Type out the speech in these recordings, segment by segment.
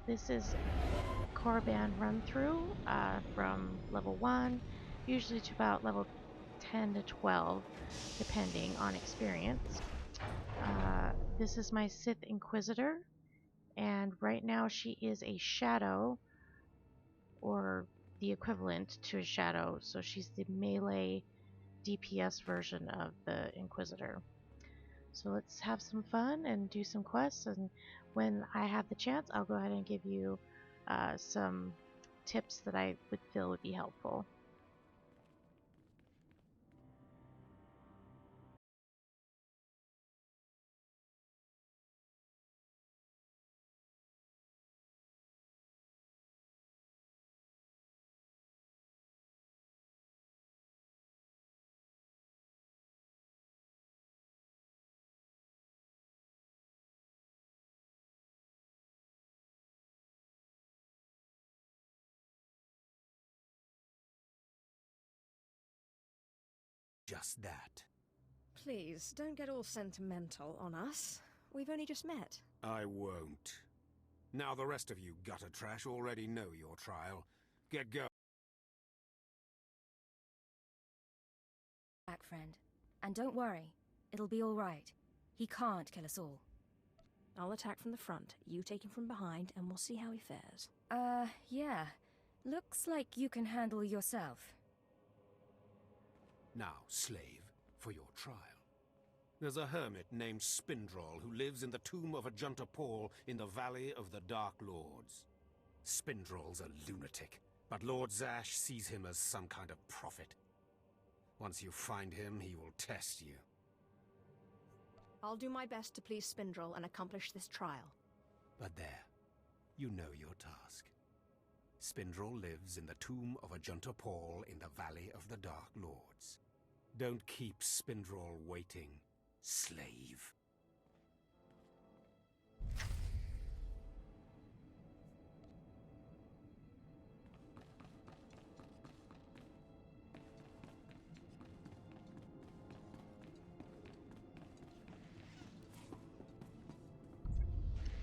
This is Korriban run through from level 1, usually to about level 10 to 12, depending on experience. This is my Sith Inquisitor, and right now she is a shadow, or the equivalent to a shadow, so she's the melee DPS version of the Inquisitor. So let's have some fun and do some quests, and when I have the chance, I'll go ahead and give you some tips that I would feel would be helpful. Just that. Please, don't get all sentimental on us. We've only just met. I won't. Now the rest of you gutter trash already know your trial. Get going. Back, friend. And don't worry, it'll be all right. He can't kill us all. I'll attack from the front, you take him from behind, and we'll see how he fares. Yeah. Looks like you can handle yourself. Now, slave, for your trial. There's a hermit named Spindrol who lives in the tomb of Ajunta Paul in the Valley of the Dark Lords. Spindrol's a lunatic, but Lord Zash sees him as some kind of prophet. Once you find him, he will test you. I'll do my best to please Spindrol and accomplish this trial. But there, you know your task. Spindrol lives in the tomb of Ajunta Paul in the Valley of the Dark Lords. Don't keep Spindrol waiting, slave.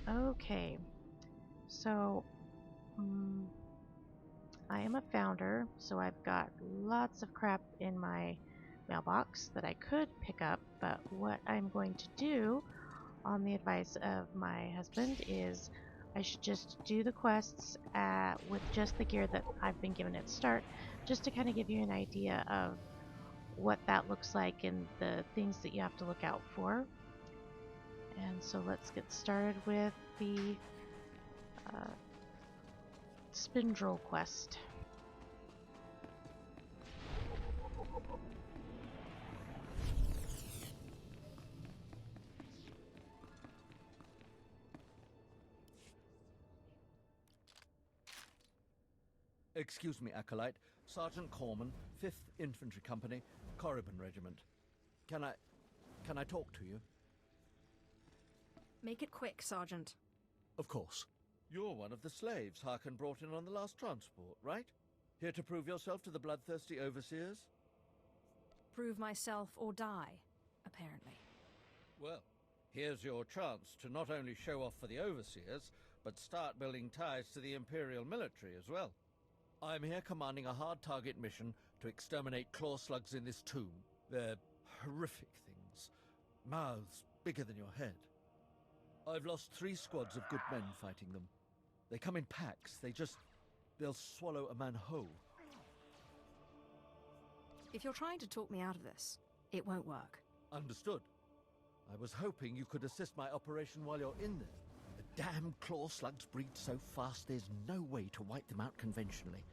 Okay, so I am a founder, so I've got lots of crap in my mailbox that I could pick up, but what I'm going to do, on the advice of my husband, is I should just do the quests with just the gear that I've been given at start, just to kind of give you an idea of what that looks like and the things that you have to look out for. And so let's get started with the Spindrol quest. Excuse me, Acolyte. Sergeant Corman, 5th Infantry Company, Korriban Regiment. Can I talk to you? Make it quick, Sergeant. Of course. You're one of the slaves Harkon brought in on the last transport, right? Here to prove yourself to the bloodthirsty overseers? Prove myself or die, apparently. Well, here's your chance to not only show off for the overseers, but start building ties to the Imperial military as well. I'm here commanding a hard target mission to exterminate claw slugs in this tomb. They're horrific things. Mouths bigger than your head. I've lost 3 squads of good men fighting them. They come in packs. They'll swallow a man whole. If you're trying to talk me out of this, it won't work. Understood. I was hoping you could assist my operation while you're in there. The damn claw slugs breed so fast there's no way to wipe them out conventionally.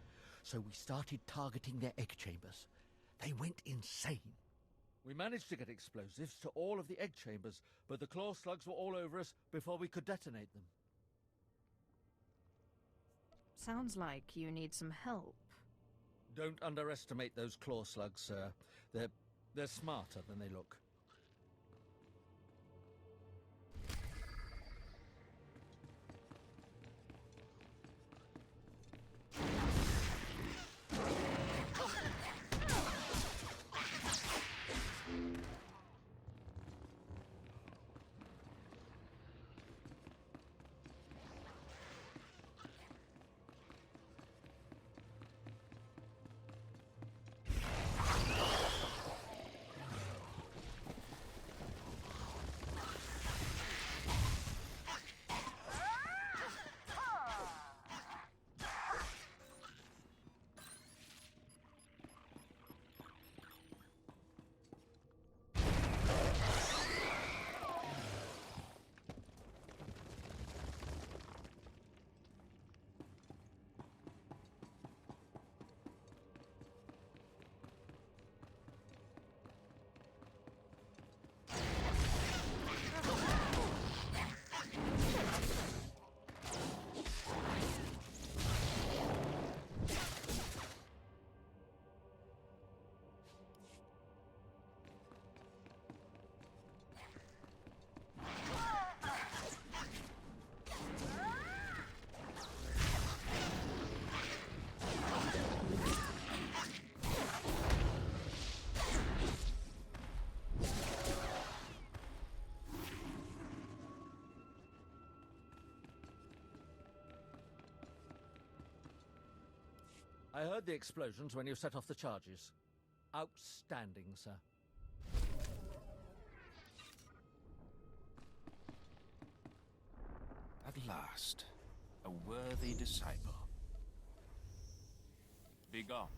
So we started targeting their egg chambers. They went insane. We managed to get explosives to all of the egg chambers, but the claw slugs were all over us before we could detonate them. Sounds like you need some help. Don't underestimate those claw slugs, sir. They're smarter than they look. I heard the explosions when you set off the charges. Outstanding, sir. At last, a worthy disciple. Be gone.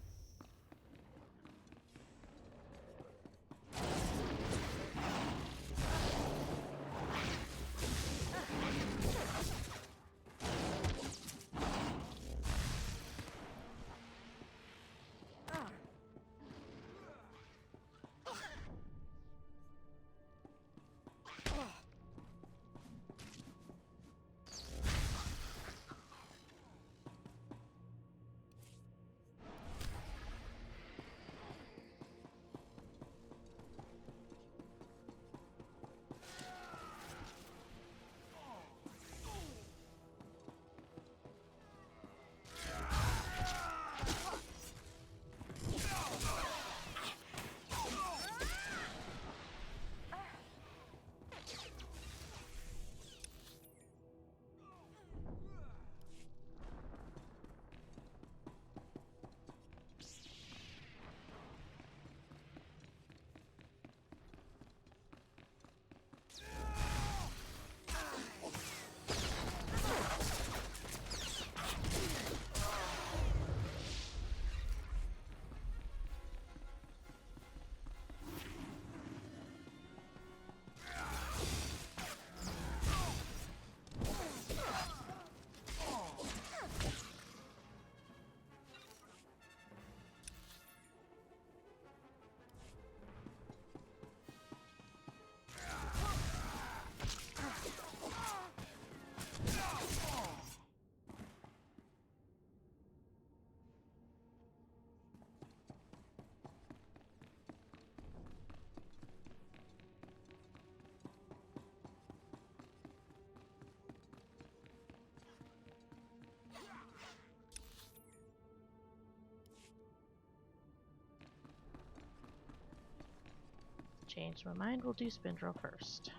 Change my mind, we'll do Spindrill first.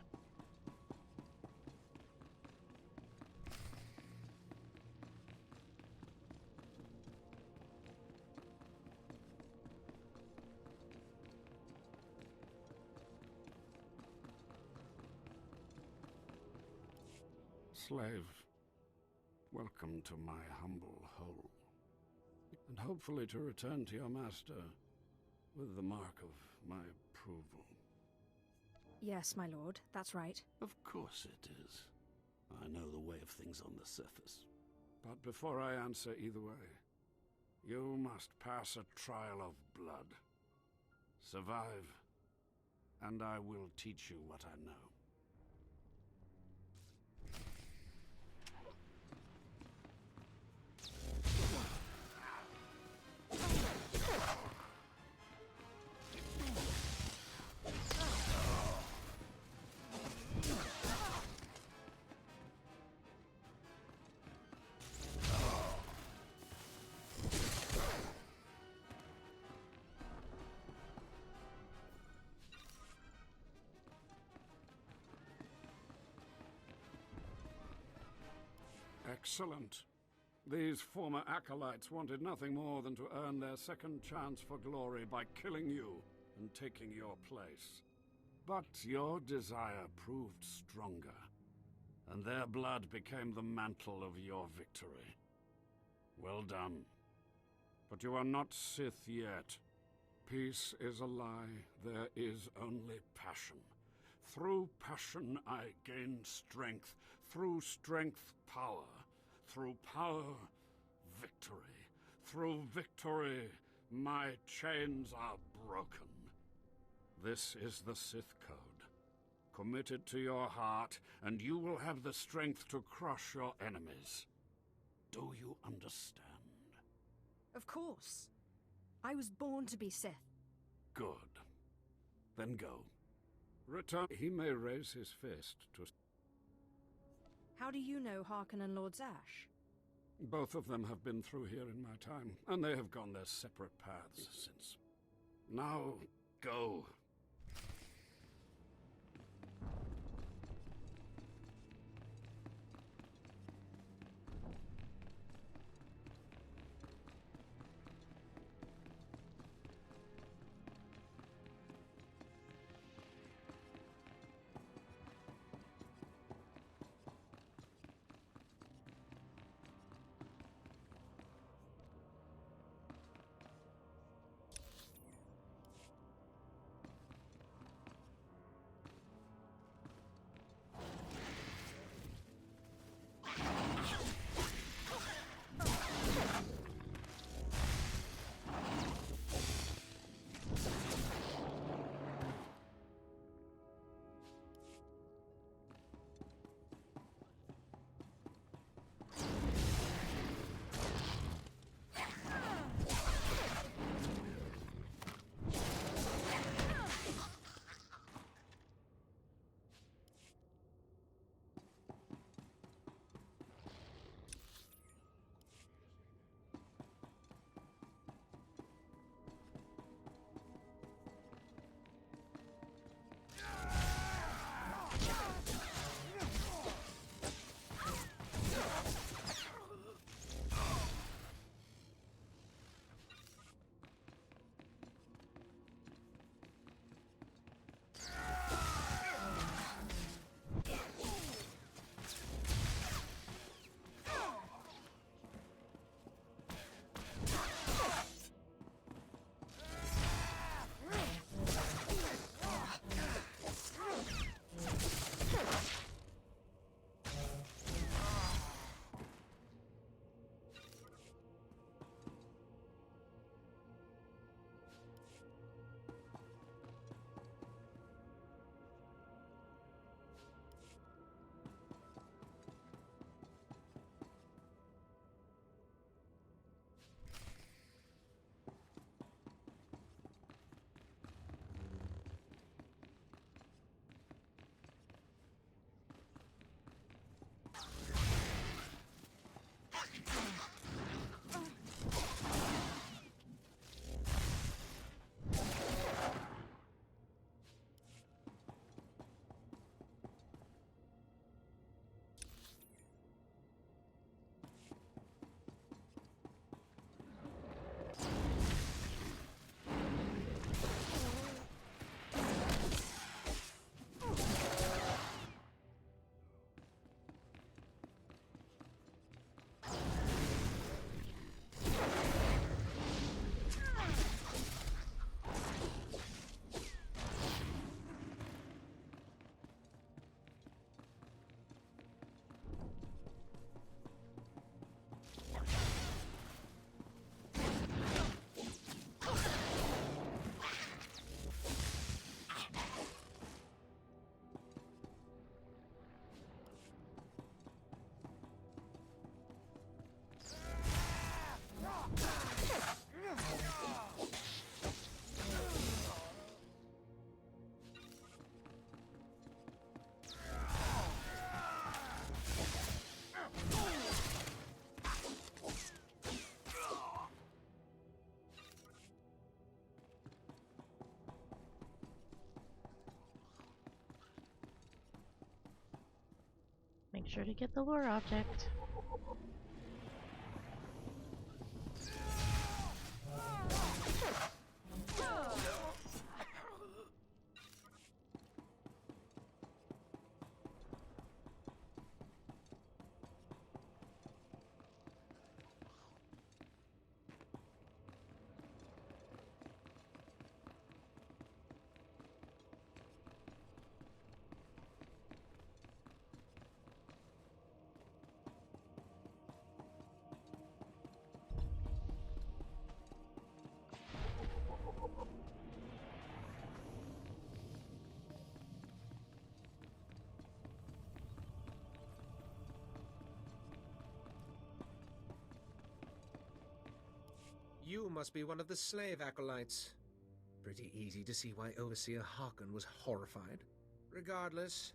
Slave, welcome to my humble hole, and hopefully to return to your master with the mark of my approval. Yes, my lord, that's right. Of course it is. I know the way of things on the surface. But before I answer either way, you must pass a trial of blood. Survive, and I will teach you what I know. Excellent. These former acolytes wanted nothing more than to earn their second chance for glory by killing you and taking your place. But your desire proved stronger, and their blood became the mantle of your victory. Well done. But you are not Sith yet. Peace is a lie. There is only passion. Through passion I gain strength. Through strength, power. Through power, victory. Through victory, my chains are broken. This is the Sith Code. Commit it to your heart, and you will have the strength to crush your enemies. Do you understand? Of course. I was born to be Sith. Good. Then go. Return. He may raise his fist to... How do you know Harkonnen and Lord Zash? Both of them have been through here in my time, and they have gone their separate paths since. Now, go. sure to get the lore object. You must be one of the slave acolytes. Pretty easy to see why Overseer Harkon was horrified. Regardless,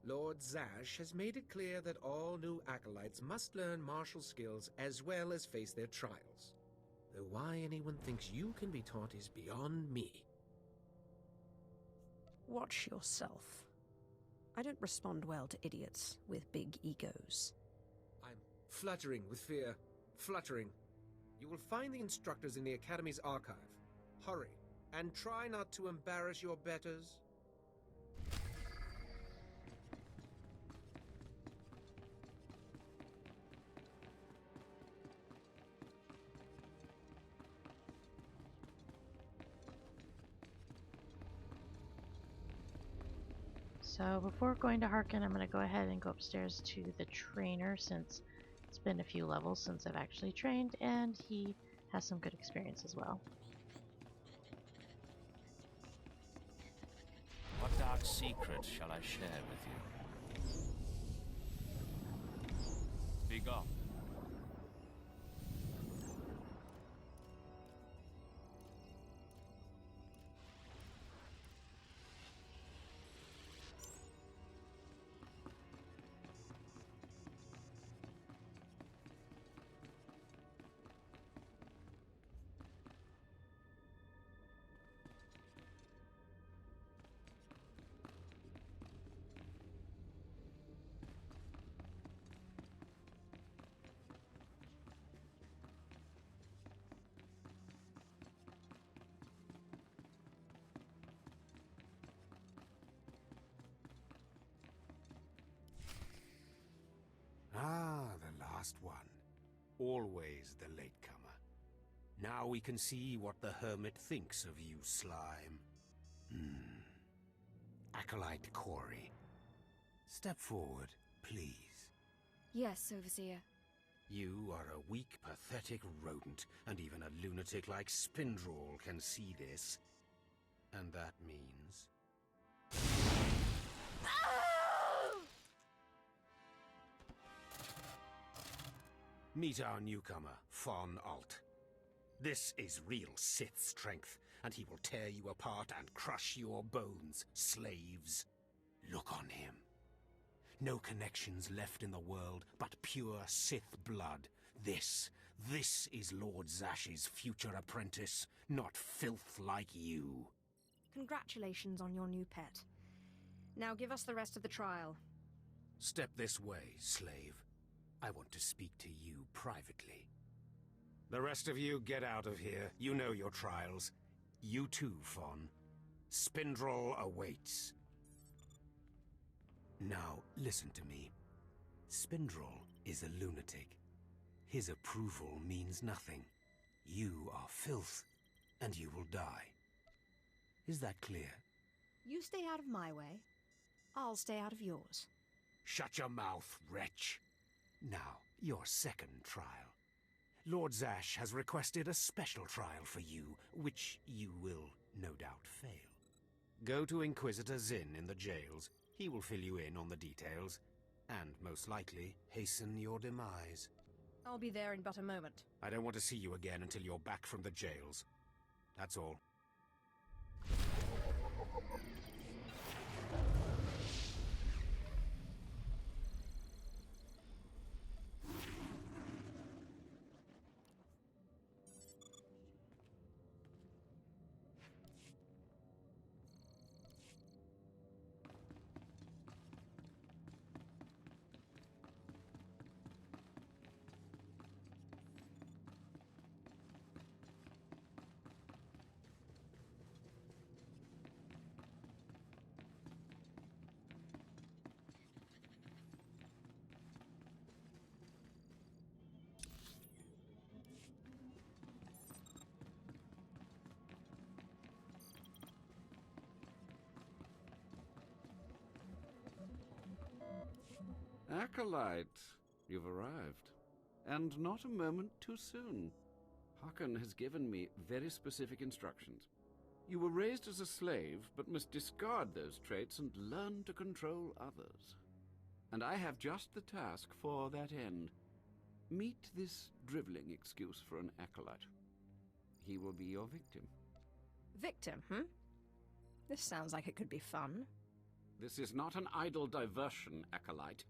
Lord Zash has made it clear that all new acolytes must learn martial skills as well as face their trials. Though why anyone thinks you can be taught is beyond me. Watch yourself. I don't respond well to idiots with big egos. I'm fluttering with fear. Fluttering. You will find the instructors in the Academy's archive. Hurry, and try not to embarrass your betters. So before going to Harkin, I'm going to go ahead and go upstairs to the trainer since it's been a few levels since I've actually trained, and he has some good experience as well. What dark secret shall I share with you? Begone. Ah, the last one. Always the latecomer. Now we can see what the Hermit thinks of you, slime. Acolyte Corey. Step forward, please. Yes, Overseer. You are a weak, pathetic rodent, and even a lunatic like Spindrol can see this. And that means... Meet our newcomer, Von Alt. This is real Sith strength, and he will tear you apart and crush your bones, slaves. Look on him. No connections left in the world, but pure Sith blood. This is Lord Zash's future apprentice, not filth like you. Congratulations on your new pet. Now give us the rest of the trial. Step this way, slave. I want to speak to you privately. The rest of you get out of here. You know your trials. You too, Fawn. Spindrol awaits. Now, listen to me. Spindrol is a lunatic. His approval means nothing. You are filth, and you will die. Is that clear? You stay out of my way. I'll stay out of yours. Shut your mouth, wretch. Now, your second trial. Lord Zash has requested a special trial for you, which you will no doubt fail. Go to Inquisitor Zinn in the jails. He will fill you in on the details, and most likely hasten your demise. I'll be there in but a moment. I don't want to see you again until you're back from the jails. That's all. Acolyte, you've arrived. And not a moment too soon. Hakan has given me very specific instructions. You were raised as a slave, but must discard those traits and learn to control others. And I have just the task for that end. Meet this driveling excuse for an acolyte. He will be your victim. Victim, This sounds like it could be fun. This is not an idle diversion, acolyte.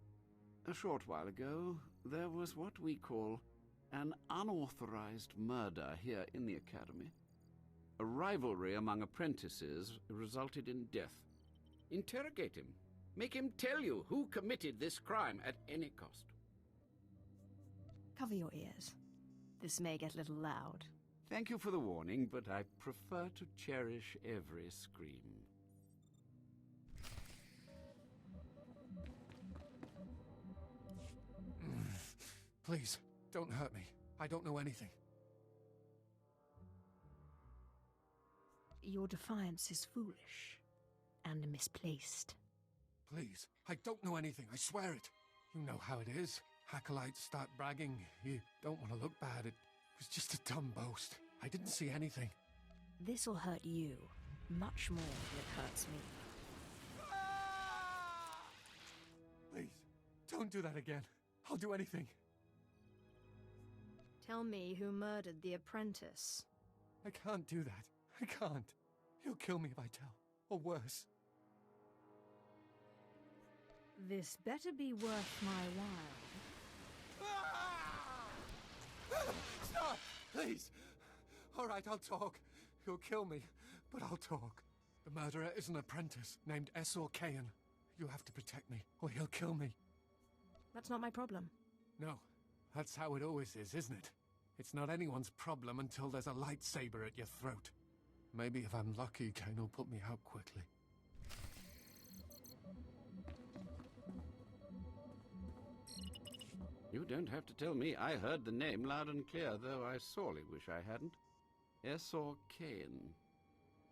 A short while ago, there was what we call an unauthorized murder here in the Academy. A rivalry among apprentices resulted in death. Interrogate him. Make him tell you who committed this crime at any cost. Cover your ears. This may get a little loud. Thank you for the warning, but I prefer to cherish every scream. Please, don't hurt me. I don't know anything. Your defiance is foolish and misplaced. Please, I don't know anything, I swear it. You know how it is. Acolytes start bragging. You don't want to look bad. It was just a dumb boast. I didn't see anything. This'll hurt you much more than it hurts me. Please, don't do that again. I'll do anything. Tell me who murdered the apprentice. I can't do that. I can't. He'll kill me if I tell. Or worse. This better be worth my while. Stop! Please! Alright, I'll talk. He'll kill me, but I'll talk. The murderer is an apprentice named SWTOR. You have to protect me, or he'll kill me. That's not my problem. No, that's how it always is, isn't it? It's not anyone's problem until there's a lightsaber at your throat. Maybe if I'm lucky, Kane will put me out quickly. You don't have to tell me. I heard the name loud and clear, though I sorely wish I hadn't. SWTOR.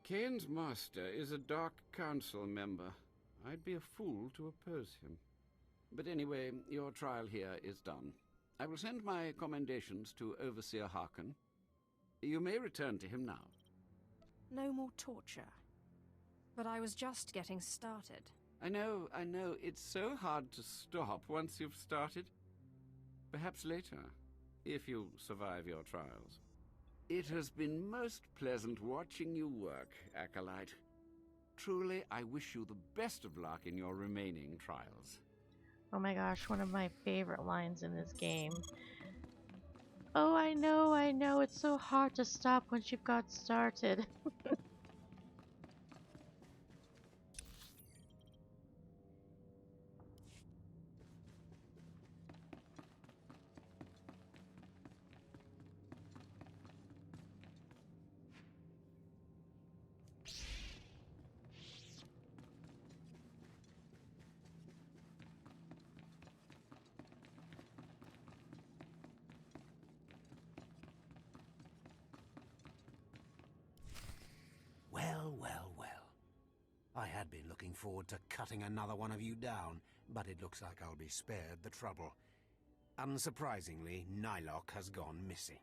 Kane's master is a Dark Council member. I'd be a fool to oppose him. But anyway, your trial here is done. I will send my commendations to Overseer Hakan. You may return to him now. No more torture. But I was just getting started. I know. It's so hard to stop once you've started. Perhaps later, if you survive your trials. It has been most pleasant watching you work, Acolyte. Truly, I wish you the best of luck in your remaining trials. Oh my gosh, one of my favorite lines in this game. Oh, I know, it's so hard to stop once you've got started. Well. I had been looking forward to cutting another one of you down, but it looks like I'll be spared the trouble. Unsurprisingly, Nylock has gone missing.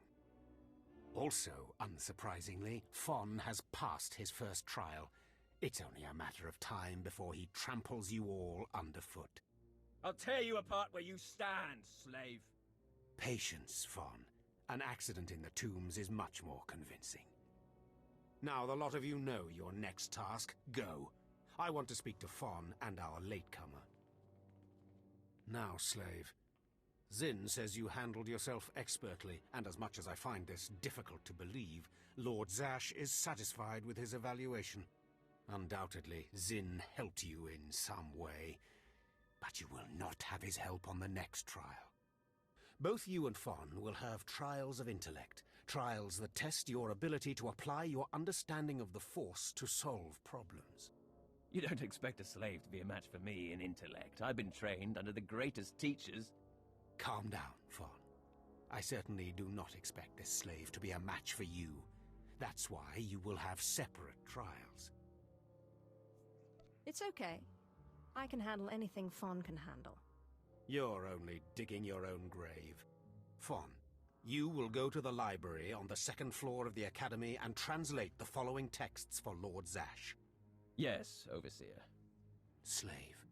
Also, unsurprisingly, Fon has passed his first trial. It's only a matter of time before he tramples you all underfoot. I'll tear you apart where you stand, slave. Patience, Fon. An accident in the tombs is much more convincing. Now the lot of you know your next task. Go. I want to speak to Fon and our latecomer. Now, slave. Zin says you handled yourself expertly, and as much as I find this difficult to believe, Lord Zash is satisfied with his evaluation. Undoubtedly, Zin helped you in some way, but you will not have his help on the next trial. Both you and Fon will have trials of intellect, trials that test your ability to apply your understanding of the Force to solve problems. You don't expect a slave to be a match for me in intellect. I've been trained under the greatest teachers. Calm down, Fon. I certainly do not expect this slave to be a match for you. That's why you will have separate trials. It's okay. I can handle anything Fon can handle. You're only digging your own grave. Fawn, you will go to the library on the second floor of the Academy and translate the following texts for Lord Zash. Yes, Overseer. Slave,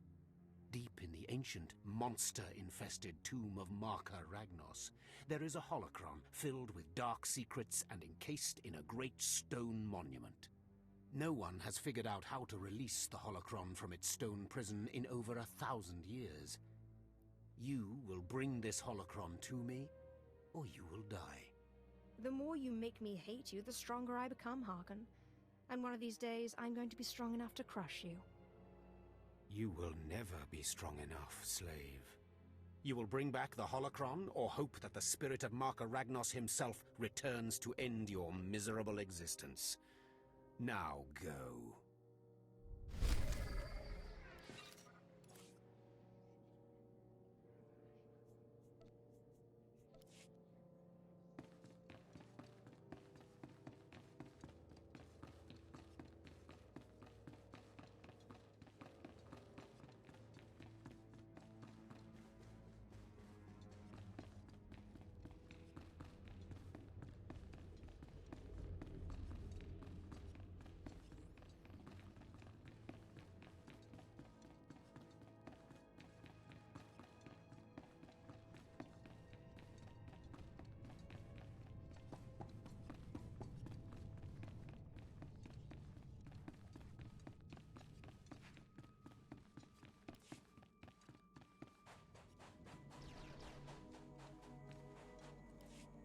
deep in the ancient, monster-infested tomb of Marka Ragnos, there is a holocron filled with dark secrets and encased in a great stone monument. No one has figured out how to release the holocron from its stone prison in over 1,000 years. You will bring this holocron to me, or you will die. The more you make me hate you, the stronger I become, Harkon. And one of these days, I'm going to be strong enough to crush you. You will never be strong enough, slave. You will bring back the holocron, or hope that the spirit of Marka Ragnos himself returns to end your miserable existence. Now go.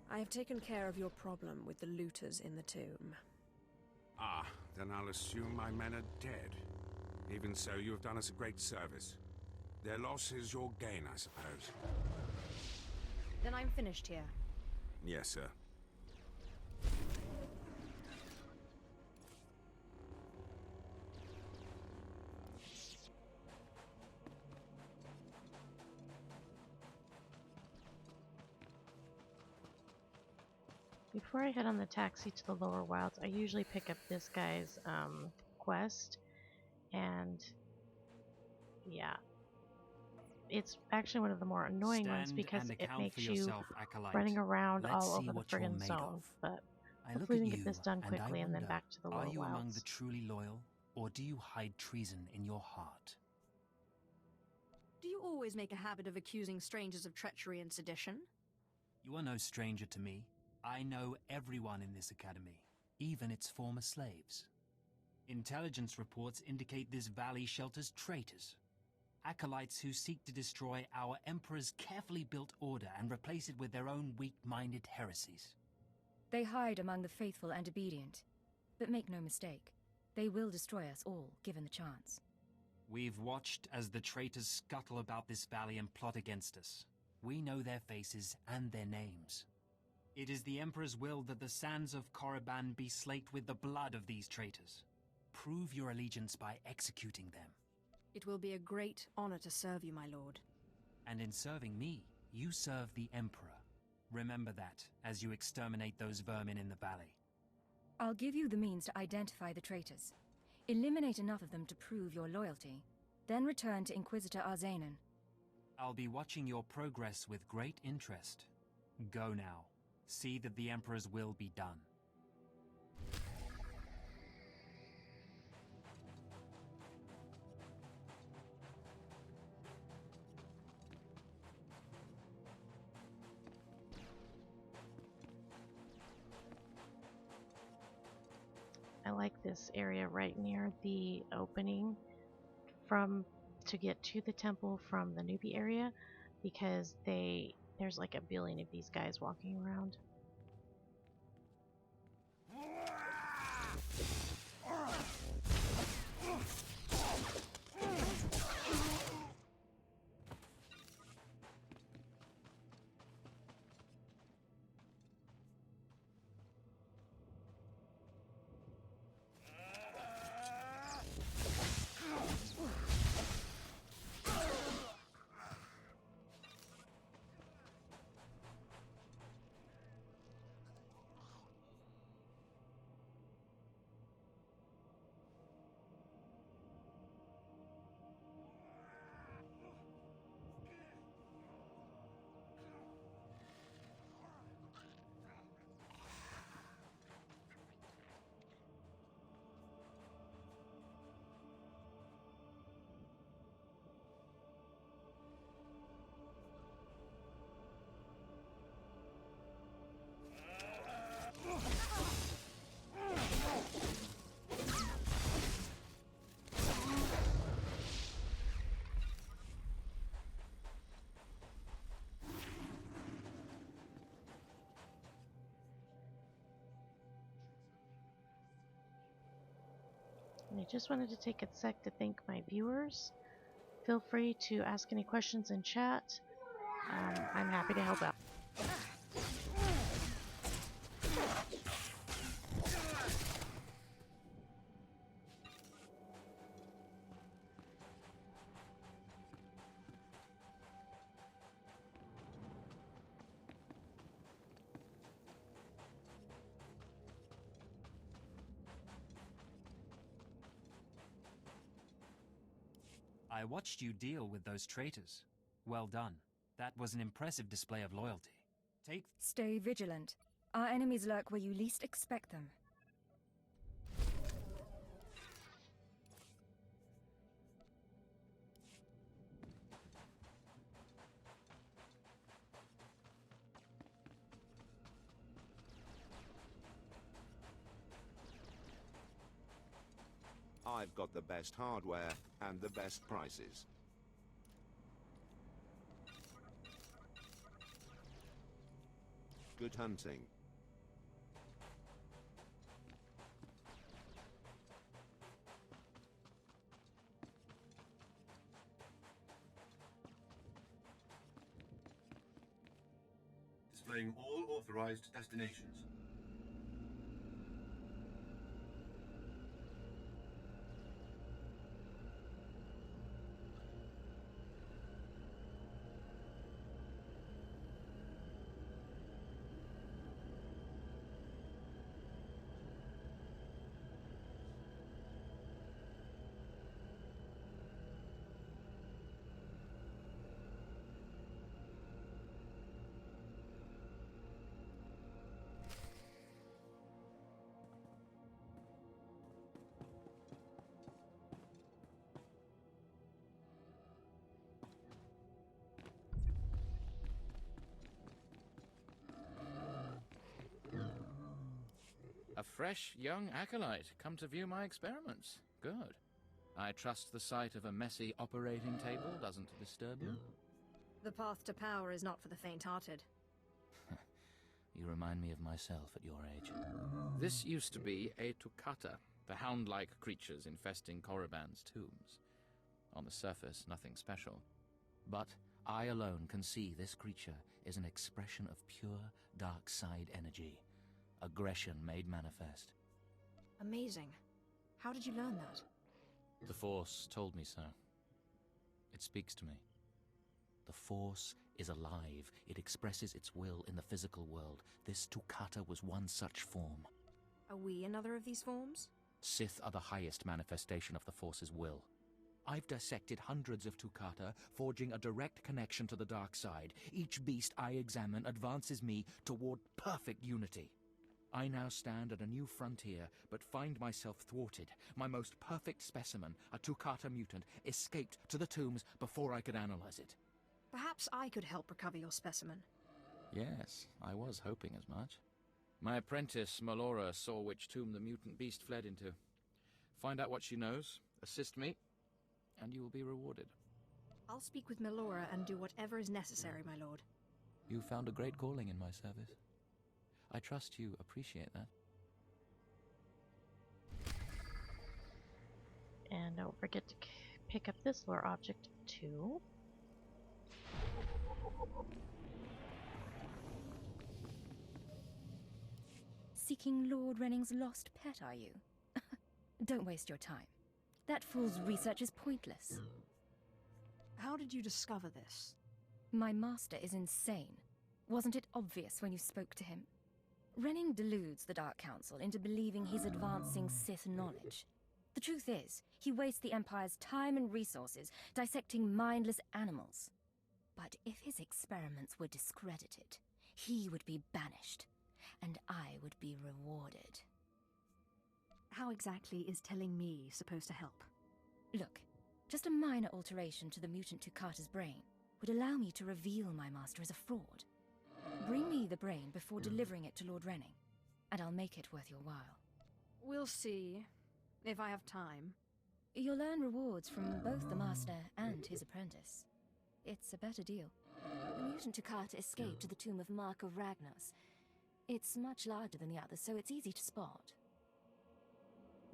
I have taken care of your problem with the looters in the tomb. Ah, then I'll assume my men are dead. Even so, you have done us a great service. Their loss is your gain, I suppose. Then I'm finished here. Yes, sir. Before I head on the taxi to the lower wilds, I usually pick up this guy's quest, and yeah, it's actually one of the more annoying ones because it makes you running around all over the friggin' zone. But hopefully we can get this done quickly and then back to the lower wilds. Are you among the truly loyal, or do you hide treason in your heart? Do you always make a habit of accusing strangers of treachery and sedition? You are no stranger to me. I know everyone in this academy, even its former slaves. Intelligence reports indicate this valley shelters traitors, acolytes who seek to destroy our Emperor's carefully built order and replace it with their own weak-minded heresies. They hide among the faithful and obedient. But make no mistake, they will destroy us all, given the chance. We've watched as the traitors scuttle about this valley and plot against us. We know their faces and their names. It is the Emperor's will that the sands of Korriban be slaked with the blood of these traitors. Prove your allegiance by executing them. It will be a great honor to serve you, my lord. And in serving me, you serve the Emperor. Remember that, as you exterminate those vermin in the valley. I'll give you the means to identify the traitors. Eliminate enough of them to prove your loyalty. Then return to Inquisitor Arzanan. I'll be watching your progress with great interest. Go now. See that the Emperor's will be done. I like this area right near the opening to get to the temple from the newbie area, because there's like a billion of these guys walking around. just wanted to take a sec to thank my viewers. Feel free to ask any questions in chat. I'm happy to help out. I watched you deal with those traitors. Well done. That was an impressive display of loyalty. Stay vigilant. Our enemies lurk where you least expect them. I've got the best hardware and the best prices. Good hunting. Displaying all authorized destinations. A fresh, young acolyte, come to view my experiments. Good. I trust the sight of a messy operating table doesn't disturb you? The path to power is not for the faint-hearted. You remind me of myself at your age. This used to be a Tukata, the hound-like creatures infesting Korriban's tombs. On the surface, nothing special. But I alone can see this creature is an expression of pure dark side energy. Aggression made manifest. Amazing. How did you learn that? The Force told me so. It speaks to me. The Force is alive. It expresses its will in the physical world. This Tukata was one such form. Are we another of these forms? Sith are the highest manifestation of the Force's will. I've dissected hundreds of Tukata, forging a direct connection to the dark side. Each beast I examine advances me toward perfect unity. I now stand at a new frontier, but find myself thwarted. My most perfect specimen, a Tukata mutant, escaped to the tombs before I could analyze it. Perhaps I could help recover your specimen. Yes, I was hoping as much. My apprentice, Melora, saw which tomb the mutant beast fled into. Find out what she knows, assist me, and you will be rewarded. I'll speak with Melora and do whatever is necessary, my lord. You found a great calling in my service. I trust you appreciate that. And don't forget to pick up this lore object too. Seeking Lord Renning's lost pet, are you? Don't waste your time. That fool's research is pointless. How did you discover this? My master is insane. Wasn't it obvious when you spoke to him? Renning deludes the Dark Council into believing he's advancing Sith knowledge. The truth is, he wastes the Empire's time and resources dissecting mindless animals. But if his experiments were discredited, he would be banished, and I would be rewarded. How exactly is telling me supposed to help? Look, just a minor alteration to the mutant Tukata's brain would allow me to reveal my master as a fraud. Bring me the brain before delivering it to Lord Renning, and I'll make it worth your while. We'll see, if I have time. You'll earn rewards from both the master and his apprentice. It's a better deal. The mutant Tukata escaped to the tomb of Mark of Ragnos. It's much larger than the others, so it's easy to spot.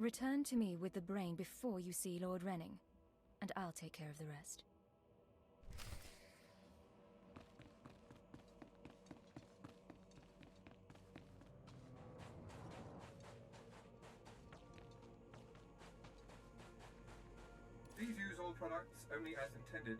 Return to me with the brain before you see Lord Renning, and I'll take care of the rest. Please use all products only as intended.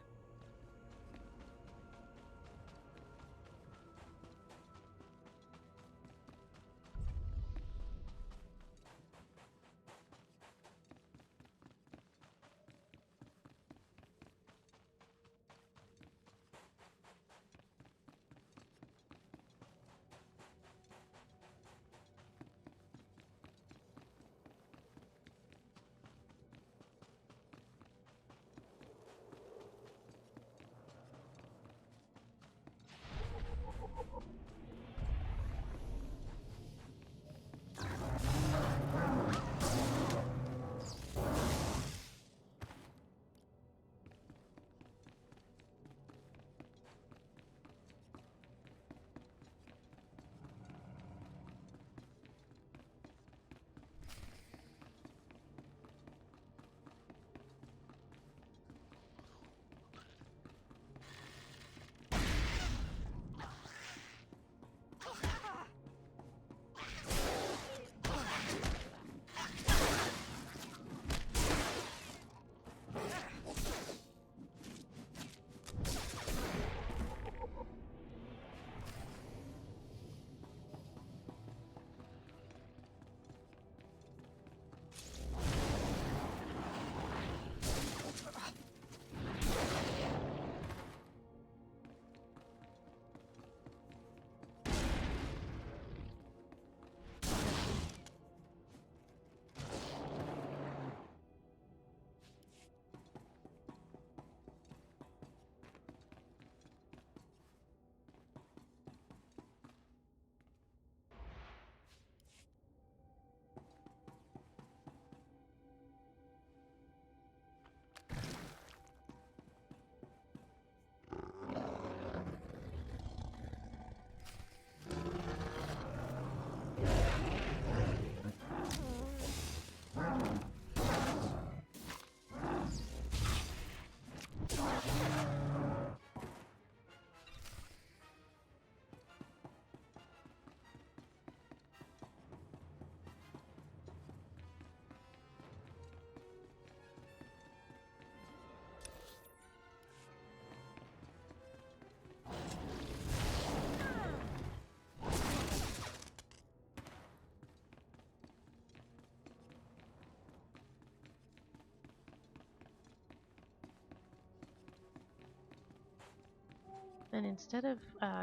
Then instead of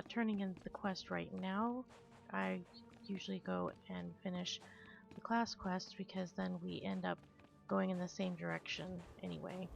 turning in the quest right now, I usually go and finish the class quest because then we end up going in the same direction anyway.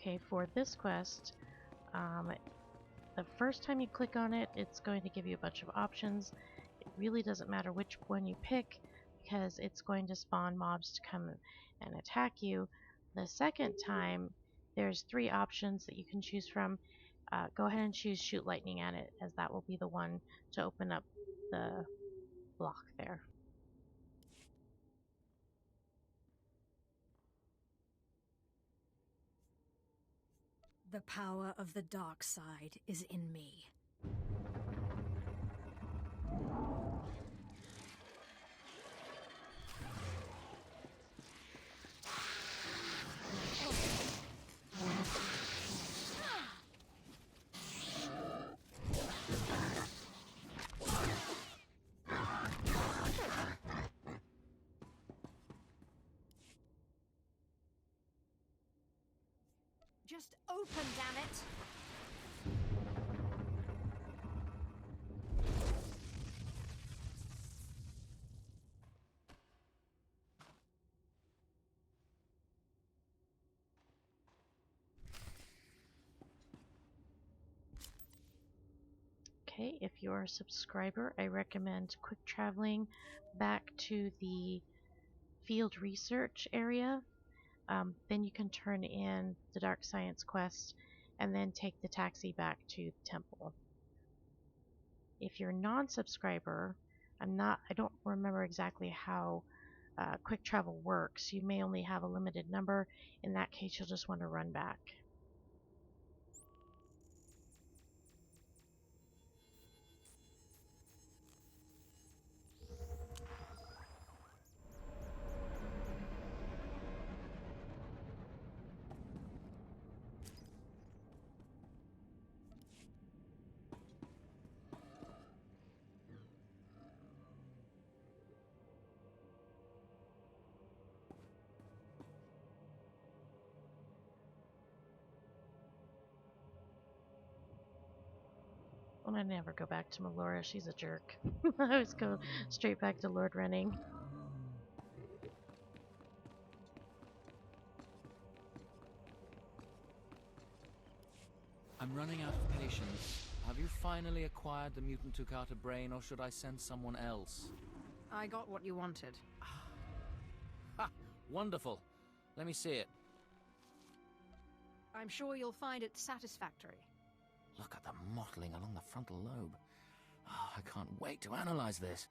Okay, for this quest, the first time you click on it, it's going to give you a bunch of options. It really doesn't matter which one you pick because it's going to spawn mobs to come and attack you. The second time, there's 3 options that you can choose from. Go ahead and choose Shoot Lightning at it, as that will be the one to open up the block there. The power of the dark side is in me. Just open, damn it! Okay, if you're a subscriber, I recommend quick traveling back to the field research area. Then you can turn in the Dark Science quest and then take the taxi back to the temple. If you're a non-subscriber, I don't remember exactly how quick travel works. You may only have a limited number. In that case, you'll just want to run back. Well, I never go back to Melora. She's a jerk. I always go straight back to Lord Renning. I'm running out of patience. Have you finally acquired the mutant Tukata brain, or should I send someone else? I got what you wanted. Ha! Wonderful. Let me see it. I'm sure you'll find it satisfactory. Look at the mottling along the frontal lobe. Oh, I can't wait to analyze this.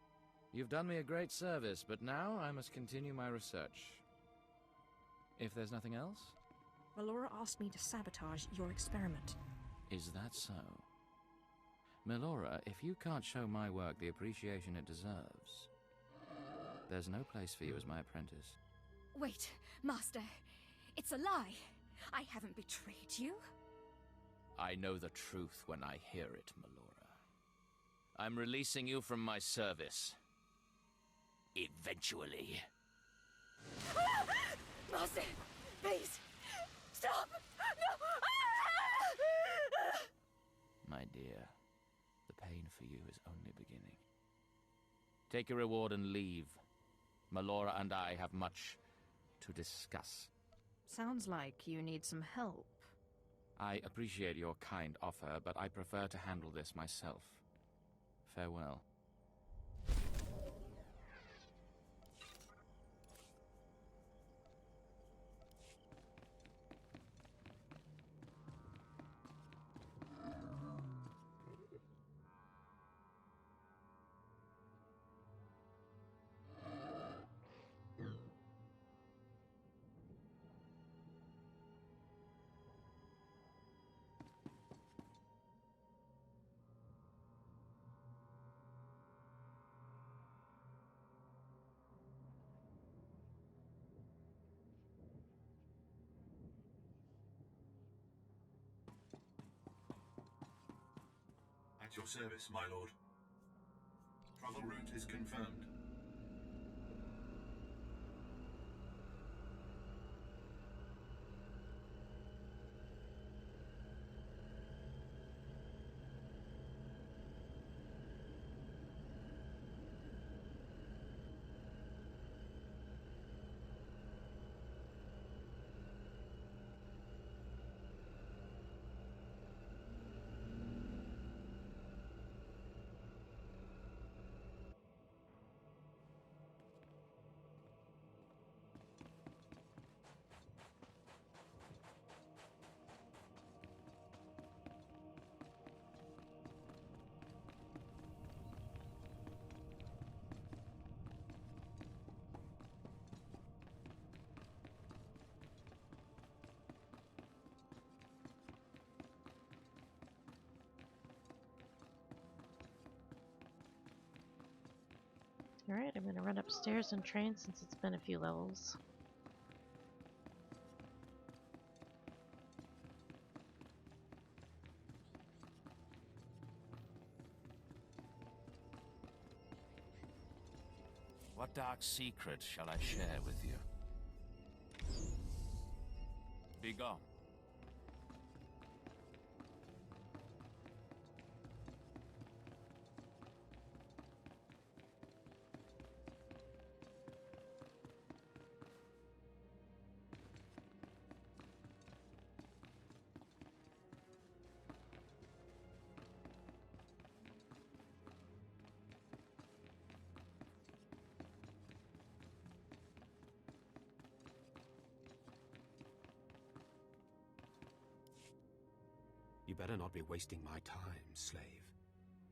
You've done me a great service, but now I must continue my research. If there's nothing else? Melora asked me to sabotage your experiment. Is that so? Melora, if you can't show my work the appreciation it deserves, there's no place for you as my apprentice. Wait, Master. It's a lie. I haven't betrayed you. I know the truth when I hear it, Melora. I'm releasing you from my service. Eventually. Master, please, stop! No! My dear, the pain for you is only beginning. Take your reward and leave. Melora and I have much to discuss. Sounds like you need some help. I appreciate your kind offer, but I prefer to handle this myself. Farewell. At your service, my lord. Travel route is confirmed. I'm gonna run upstairs and train since it's been a few levels. What dark secret shall I share with you? Be gone. You better not be wasting my time, slave.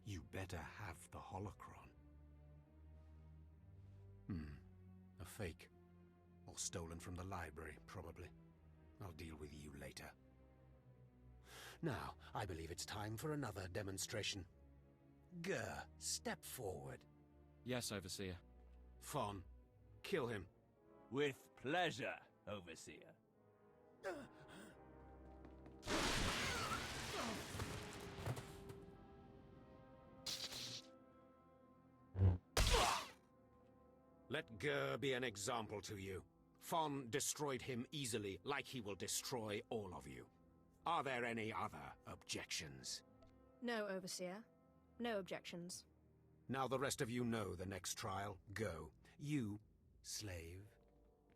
You better have the holocron. A fake. Or stolen from the library, probably. I'll deal with you later. Now, I believe it's time for another demonstration. Gur, step forward. Yes, Overseer. Fon, kill him. With pleasure, Overseer. Let Gur be an example to you. Fon destroyed him easily, like he will destroy all of you. Are there any other objections? No, Overseer. No objections. Now the rest of you know the next trial. Go. You, slave,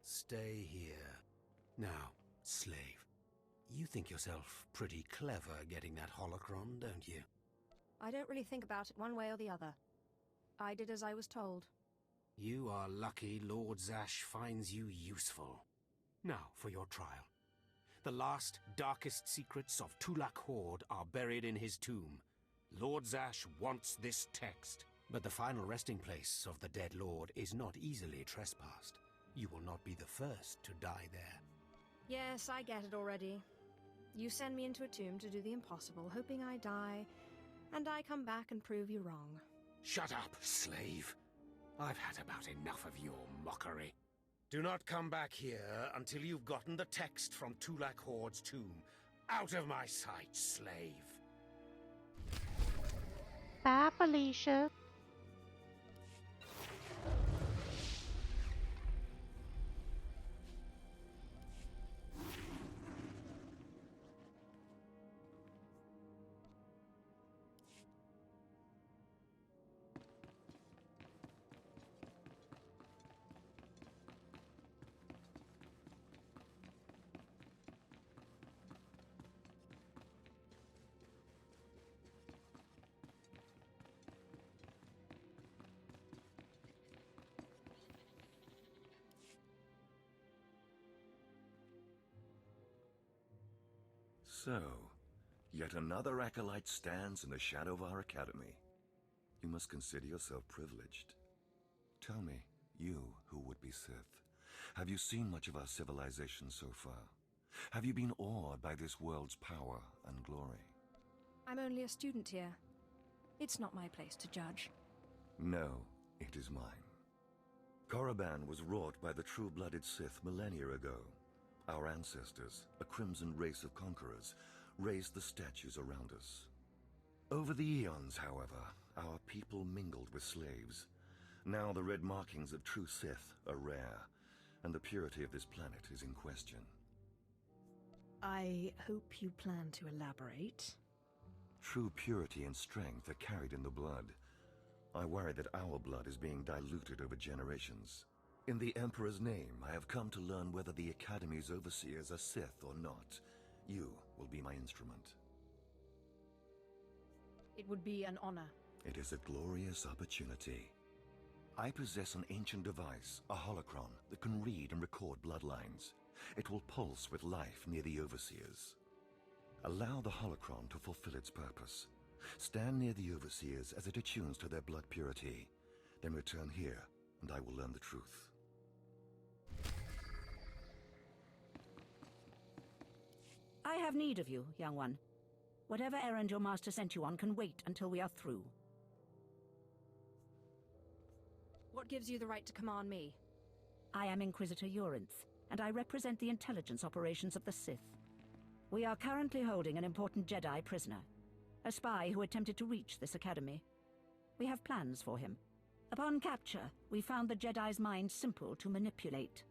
stay here. Now, slave, you think yourself pretty clever getting that holocron, don't you? I don't really think about it one way or the other. I did as I was told. You are lucky Lord Zash finds you useful. Now for your trial. The last, darkest secrets of Tulak Horde are buried in his tomb. Lord Zash wants this text, but the final resting place of the dead lord is not easily trespassed. You will not be the first to die there. Yes, I get it already. You send me into a tomb to do the impossible, hoping I die, and I come back and prove you wrong. Shut up, slave. I've had about enough of your mockery. Do not come back here until you've gotten the text from Tulak Horde's tomb. Out of my sight, slave. Bye, Felicia. So, yet another acolyte stands in the shadow of our academy. You must consider yourself privileged. Tell me, you who would be Sith, have you seen much of our civilization so far? Have you been awed by this world's power and glory? I'm only a student here. It's not my place to judge. No, it is mine. Korriban was wrought by the true-blooded Sith millennia ago. Our ancestors, a crimson race of conquerors, raised the statues around us. Over the eons, however, our people mingled with slaves. Now the red markings of true Sith are rare, and the purity of this planet is in question. I hope you plan to elaborate. True purity and strength are carried in the blood. I worry that our blood is being diluted over generations. In the Emperor's name, I have come to learn whether the Academy's overseers are Sith or not. You will be my instrument. It would be an honor. It is a glorious opportunity. I possess an ancient device, a holocron, that can read and record bloodlines. It will pulse with life near the overseers. Allow the holocron to fulfill its purpose. Stand near the overseers as it attunes to their blood purity. Then return here, and I will learn the truth. I have need of you, young one. Whatever errand your master sent you on can wait until we are through. What gives you the right to command me? I am Inquisitor Urinth, and I represent the intelligence operations of the Sith. We are currently holding an important Jedi prisoner, a spy who attempted to reach this academy. We have plans for him. Upon capture, we found the Jedi's mind simple to manipulate.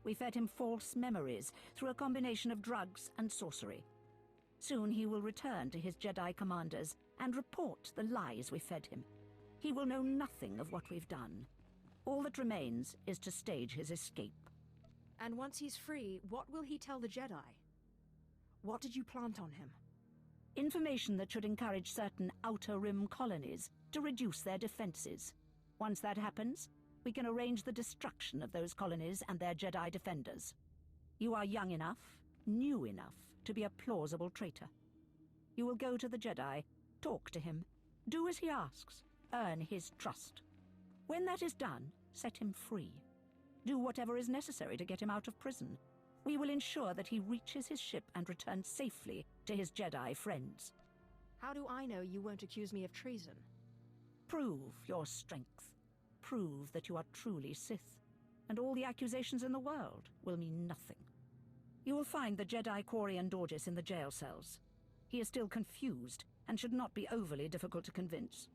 We fed him false memories through a combination of drugs and sorcery. Soon he will return to his Jedi commanders and report the lies we fed him. He will know nothing of what we've done. All that remains is to stage his escape. And once he's free, what will he tell the Jedi? What did you plant on him? Information that should encourage certain Outer Rim colonies to reduce their defenses. Once that happens, we can arrange the destruction of those colonies and their Jedi defenders. You are young enough, new enough, to be a plausible traitor. You will go to the Jedi, talk to him, do as he asks, earn his trust. When that is done, set him free. Do whatever is necessary to get him out of prison. We will ensure that he reaches his ship and returns safely to his Jedi friends. How do I know you won't accuse me of treason? Prove your strength. Prove that you are truly Sith, and all the accusations in the world will mean nothing. You will find the Jedi Korriban Sith in the jail cells. He is still confused and should not be overly difficult to convince.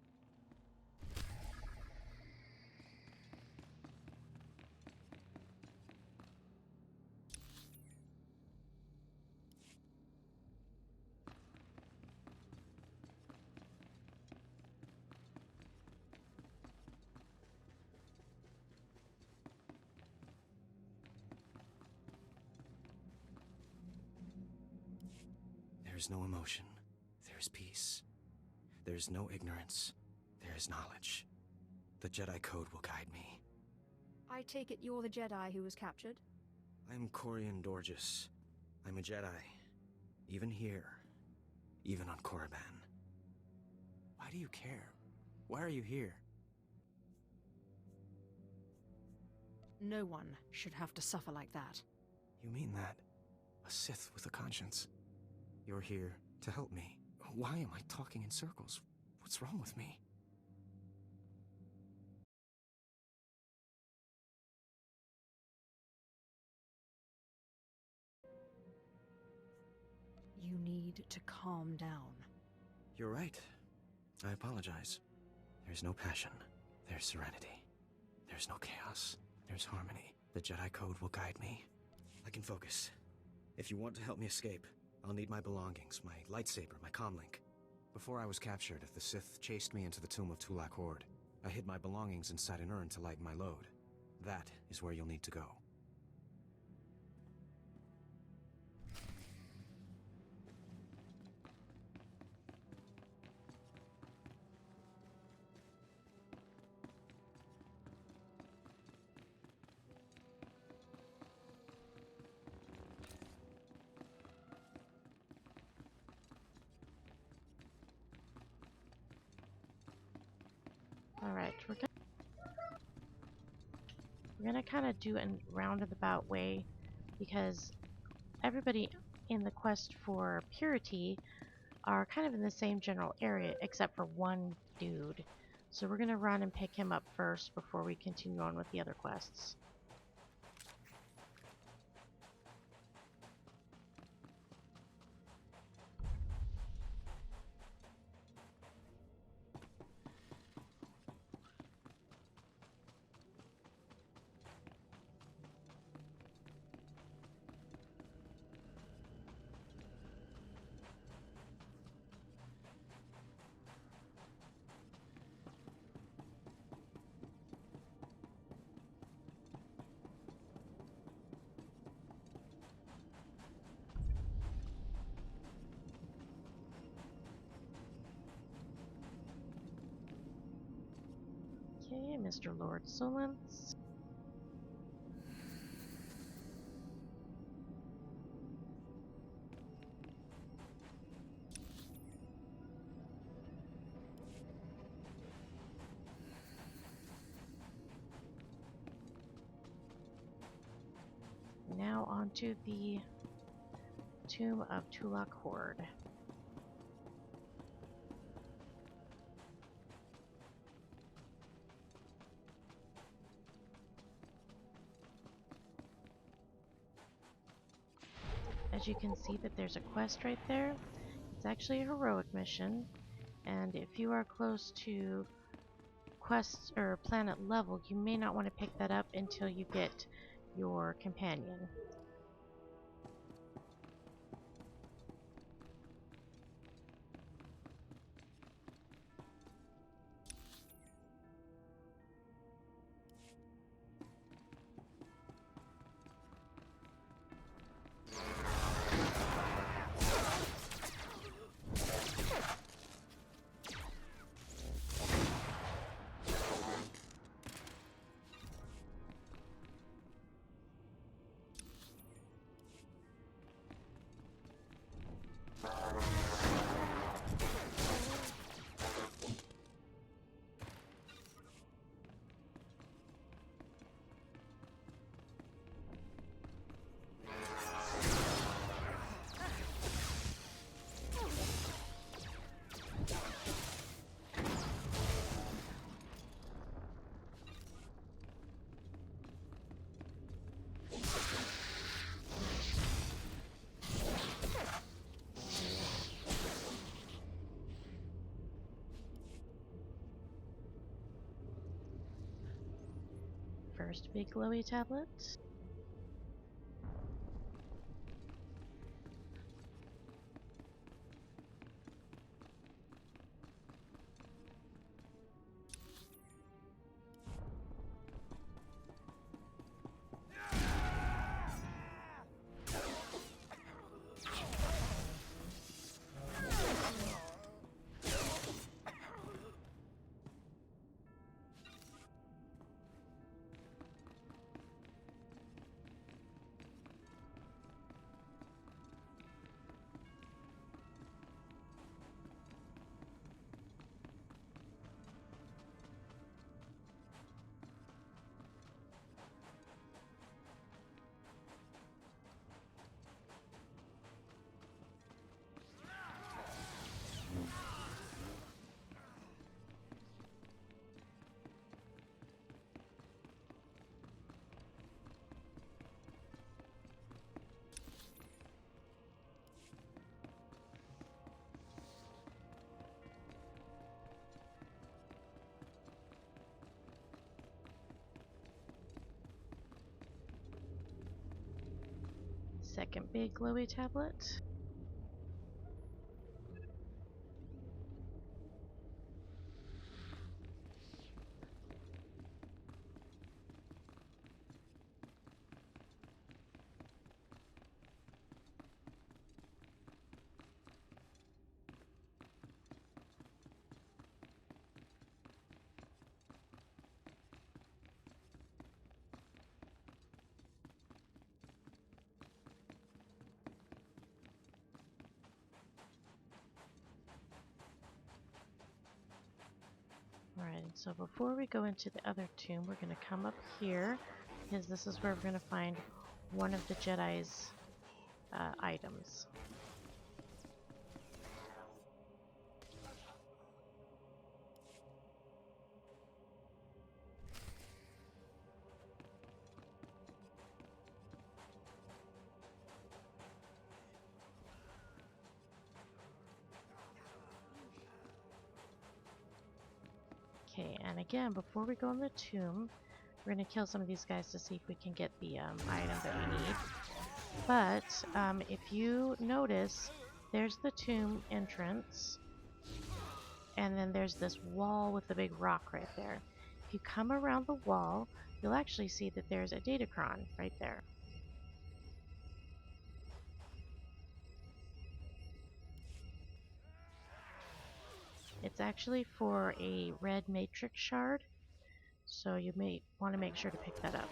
There is no emotion. There is peace. There is no ignorance. There is knowledge. The Jedi Code will guide me. I take it you're the Jedi who was captured? I'm Korriban Sith. I'm a Jedi. Even here. Even on Korriban. Why do you care? Why are you here? No one should have to suffer like that. You mean that? A Sith with a conscience. You're here to help me. Why am I talking in circles? What's wrong with me? You need to calm down. You're right. I apologize. There's no passion. There's serenity. There's no chaos. There's harmony. The Jedi Code will guide me. I can focus. If you want to help me escape, I'll need my belongings, my lightsaber, my comlink. Before I was captured, the Sith chased me into the tomb of Tulak Horde. I hid my belongings inside an urn to lighten my load. That is where you'll need to go. Alright, we're gonna kind of do a roundabout way because everybody in the quest for purity are kind of in the same general area except for one dude. So we're gonna run and pick him up first before we continue on with the other quests. Okay, Mr. Lord Solence. Now onto the tomb of Tulak Horde. as you can see that there's a quest right there. It's actually a heroic mission, and if you are close to quest or planet level, you may not want to pick that up until you get your companion. First big glowy tablet. Second big glowy tablet. Alright, so before we go into the other tomb, we're going to come up here, because this is where we're going to find one of the Jedi's items. Okay, and again, before we go in the tomb, we're going to kill some of these guys to see if we can get the item that we need. But if you notice, there's the tomb entrance, and then there's this wall with a big rock right there. If you come around the wall, you'll actually see that there's a datacron right there. It's actually for a red matrix shard, so you may want to make sure to pick that up.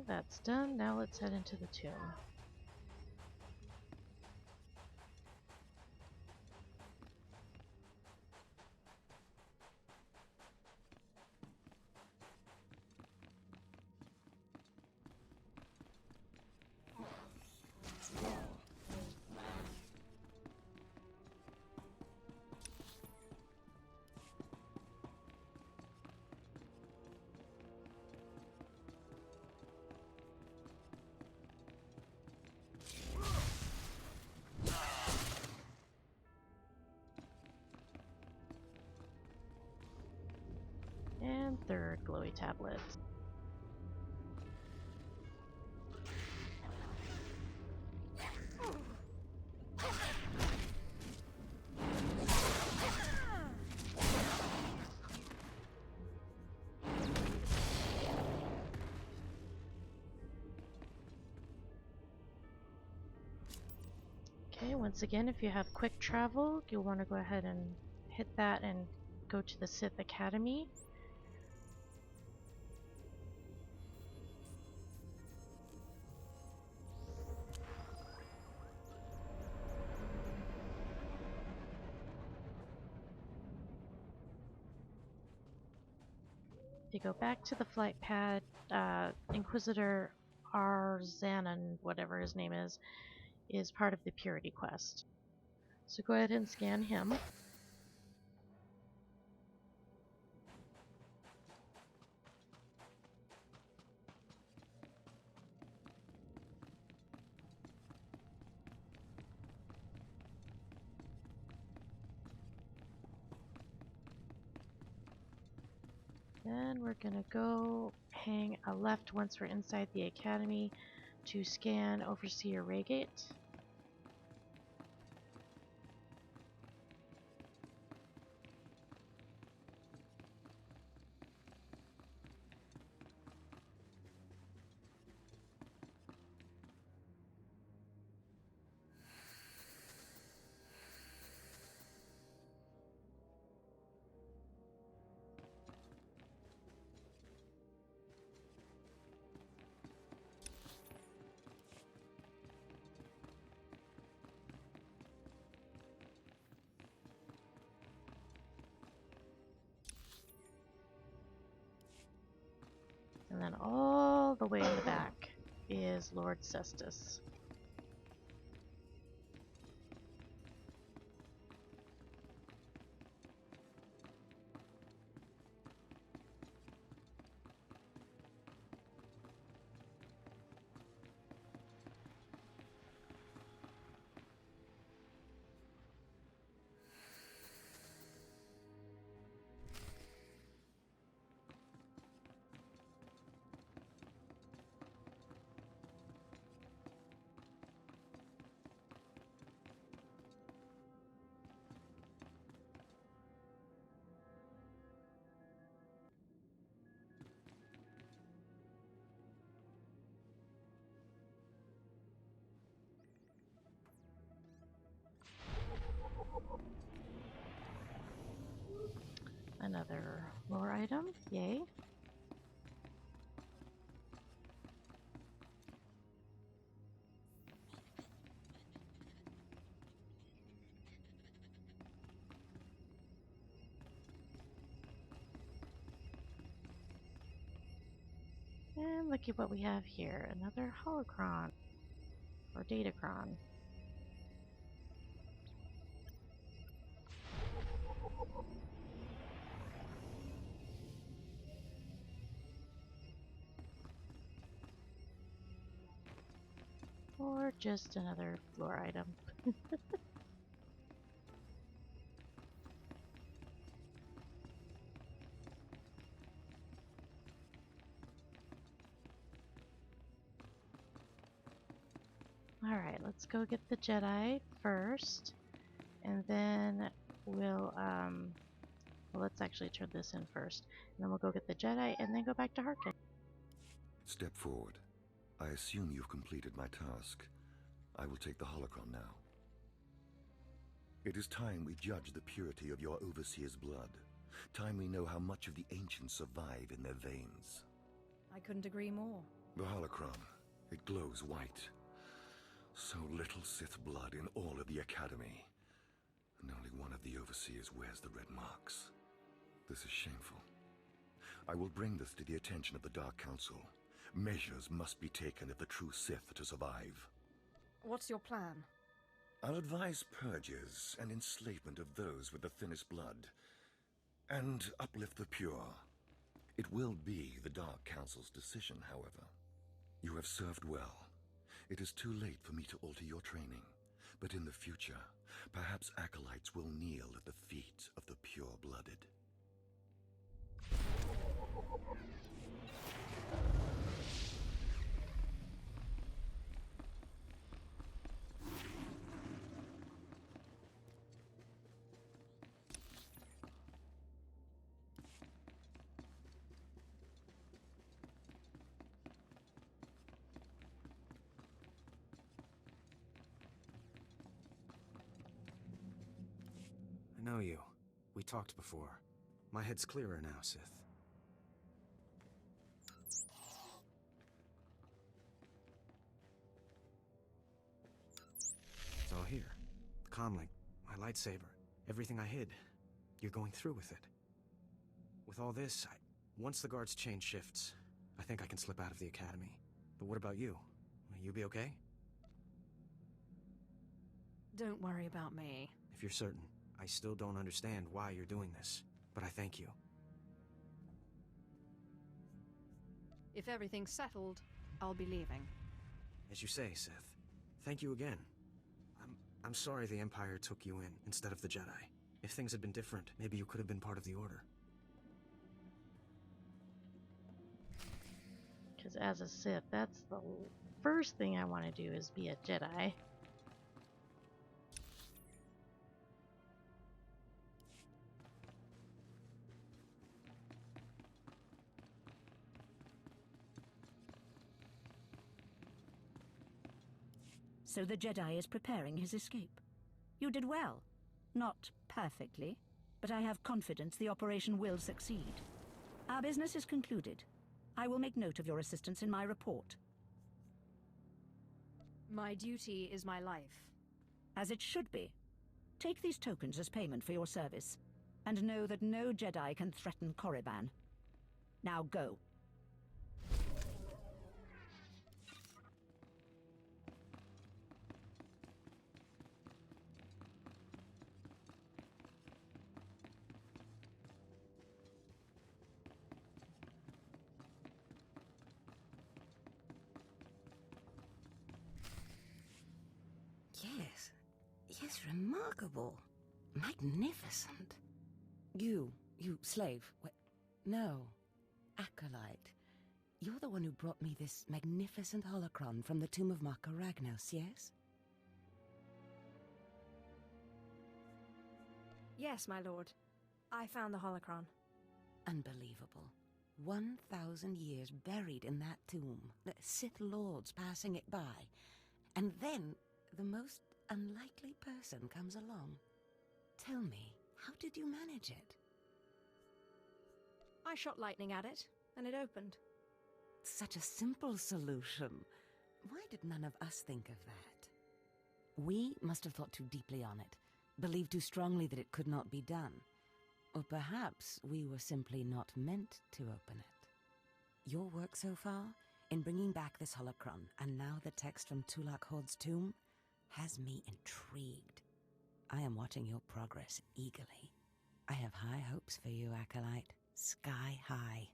that's done. Now let's head into the tomb. And third glowy tablet. Okay, once again, if you have quick travel, you'll want to go ahead and hit that and go to the Sith Academy. If you go back to the flight pad, Inquisitor Arzanan, whatever his name is part of the Purity quest. So go ahead and scan him. Then we're gonna go hang a left once we're inside the academy to scan Overseer Raygate. And then all the way in the back is Lord Cestus. Another lore item, yay. And look at what we have here, another holocron, or datacron. Or just another lore item. Alright, let's go get the Jedi first, and then we'll, well, let's actually turn this in first, and then we'll go get the Jedi, and then go back to Harkin. Step forward. I assume you've completed my task. I will take the holocron now. It is time we judge the purity of your Overseer's blood. Time we know how much of the ancients survive in their veins. I couldn't agree more. The holocron. It glows white. So little Sith blood in all of the Academy. And only one of the Overseers wears the red marks. This is shameful. I will bring this to the attention of the Dark Council. Measures must be taken if the true Sith are to survive. What's your plan? I'll advise purges and enslavement of those with the thinnest blood. And uplift the pure. It will be the Dark Council's decision, however. You have served well. It is too late for me to alter your training. But in the future, perhaps acolytes will kneel at the feet of the pure-blooded. I know you. We talked before. My head's clearer now, Sith. It's all here. The comlink, my lightsaber, everything I hid. You're going through with it. With all this, once the guards change shifts, I think I can slip out of the Academy. But what about you? Will you be okay? Don't worry about me. If you're certain. I still don't understand why you're doing this, but I thank you. If everything's settled, I'll be leaving. As you say, Sith. Thank you again. I'm sorry the Empire took you in instead of the Jedi. If things had been different, maybe you could have been part of the Order. Because as a Sith, that's the first thing I want to do is be a Jedi. So the Jedi is preparing his escape. You did well. Not perfectly, but I have confidence the operation will succeed. Our business is concluded. I will make note of your assistance in my report. My duty is my life. As it should be. Take these tokens as payment for your service, and know that no Jedi can threaten Korriban. Now go. Yes, remarkable. Magnificent. You slave. No, acolyte. You're the one who brought me this magnificent holocron from the tomb of Marka Ragnos, yes? Yes, my lord. I found the holocron. Unbelievable. 1,000 years buried in that tomb. The Sith Lords passing it by. And then the most unlikely person comes along. Tell me, how did you manage it? I shot lightning at it, and it opened. Such a simple solution. Why did none of us think of that? We must have thought too deeply on it, believed too strongly that it could not be done. Or perhaps we were simply not meant to open it. Your work so far, in bringing back this holocron, and now the text from Tulak Horde's tomb, has me intrigued. I am watching your progress eagerly. I have high hopes for you, Acolyte. Sky high.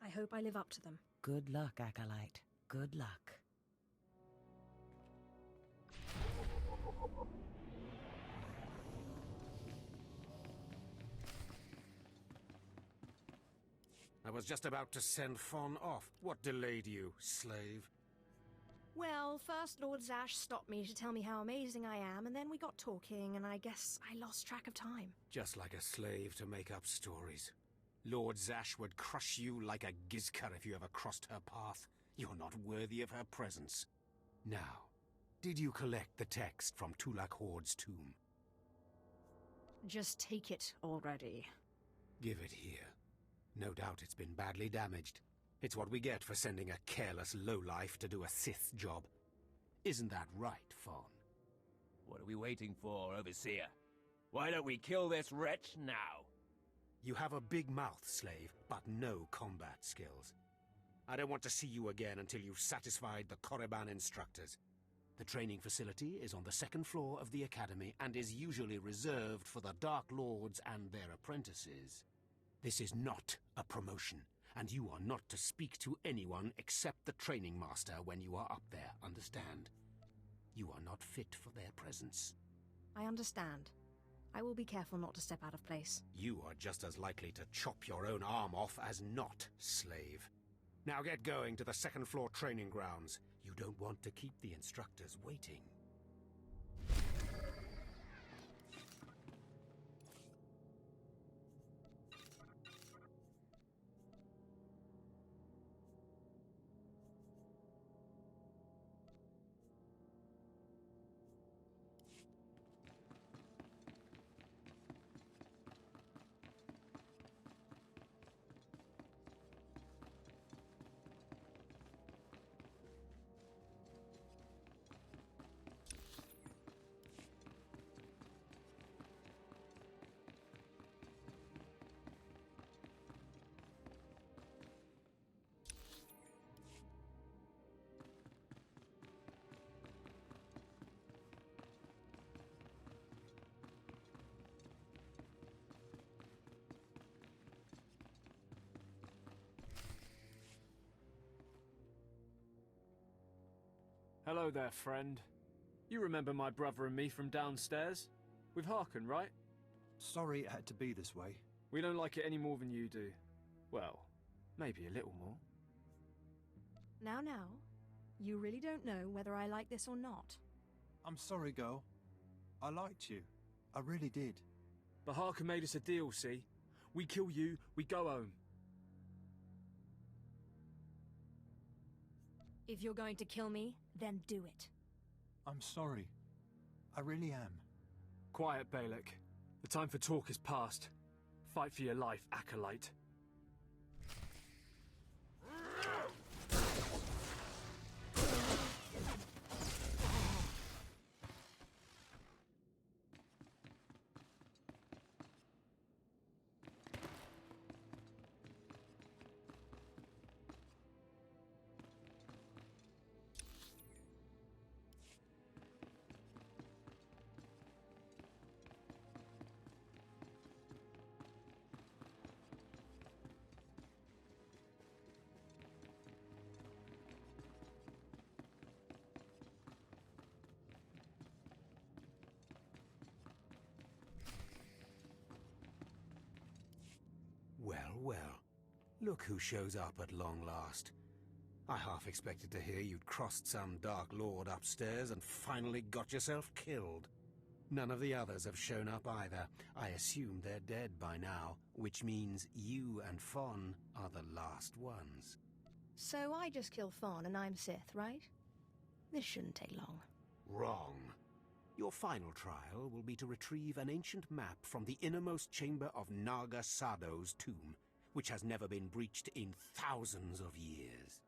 I hope I live up to them. Good luck, Acolyte. Good luck. I was just about to send Fon off. What delayed you, slave? Well, first Lord Zash stopped me to tell me how amazing I am, and then we got talking, and I guess I lost track of time. Just like a slave to make up stories. Lord Zash would crush you like a Gizka if you ever crossed her path. You're not worthy of her presence. Now, did you collect the text from Tulak Horde's tomb? Just take it already. Give it here. No doubt it's been badly damaged. It's what we get for sending a careless lowlife to do a Sith job. Isn't that right, Fawn? What are we waiting for, Overseer? Why don't we kill this wretch now? You have a big mouth, slave, but no combat skills. I don't want to see you again until you've satisfied the Korriban instructors. The training facility is on the second floor of the Academy and is usually reserved for the Dark Lords and their apprentices. This is not a promotion, and you are not to speak to anyone except the training master when you are up there, understand? You are not fit for their presence. I understand. I will be careful not to step out of place. You are just as likely to chop your own arm off as not, slave. Now get going to the second floor training grounds. You don't want to keep the instructors waiting. Hello there, friend. You remember my brother and me from downstairs? With Harkin, right? Sorry it had to be this way. We don't like it any more than you do. Well, maybe a little more. Now, you really don't know whether I like this or not. I'm sorry, girl. I liked you. I really did. But Harkin made us a deal, see? We kill you, we go home. If you're going to kill me, then do it. I'm sorry. I really am. Quiet, Balak. The time for talk is past. Fight for your life, Acolyte. Well, well. Look who shows up at long last. I half expected to hear you'd crossed some Dark Lord upstairs and finally got yourself killed. None of the others have shown up either. I assume they're dead by now, which means you and Fawn are the last ones. So I just kill Fawn and I'm Sith, right? This shouldn't take long. Wrong. Your final trial will be to retrieve an ancient map from the innermost chamber of Naga Sado's tomb, which has never been breached in thousands of years.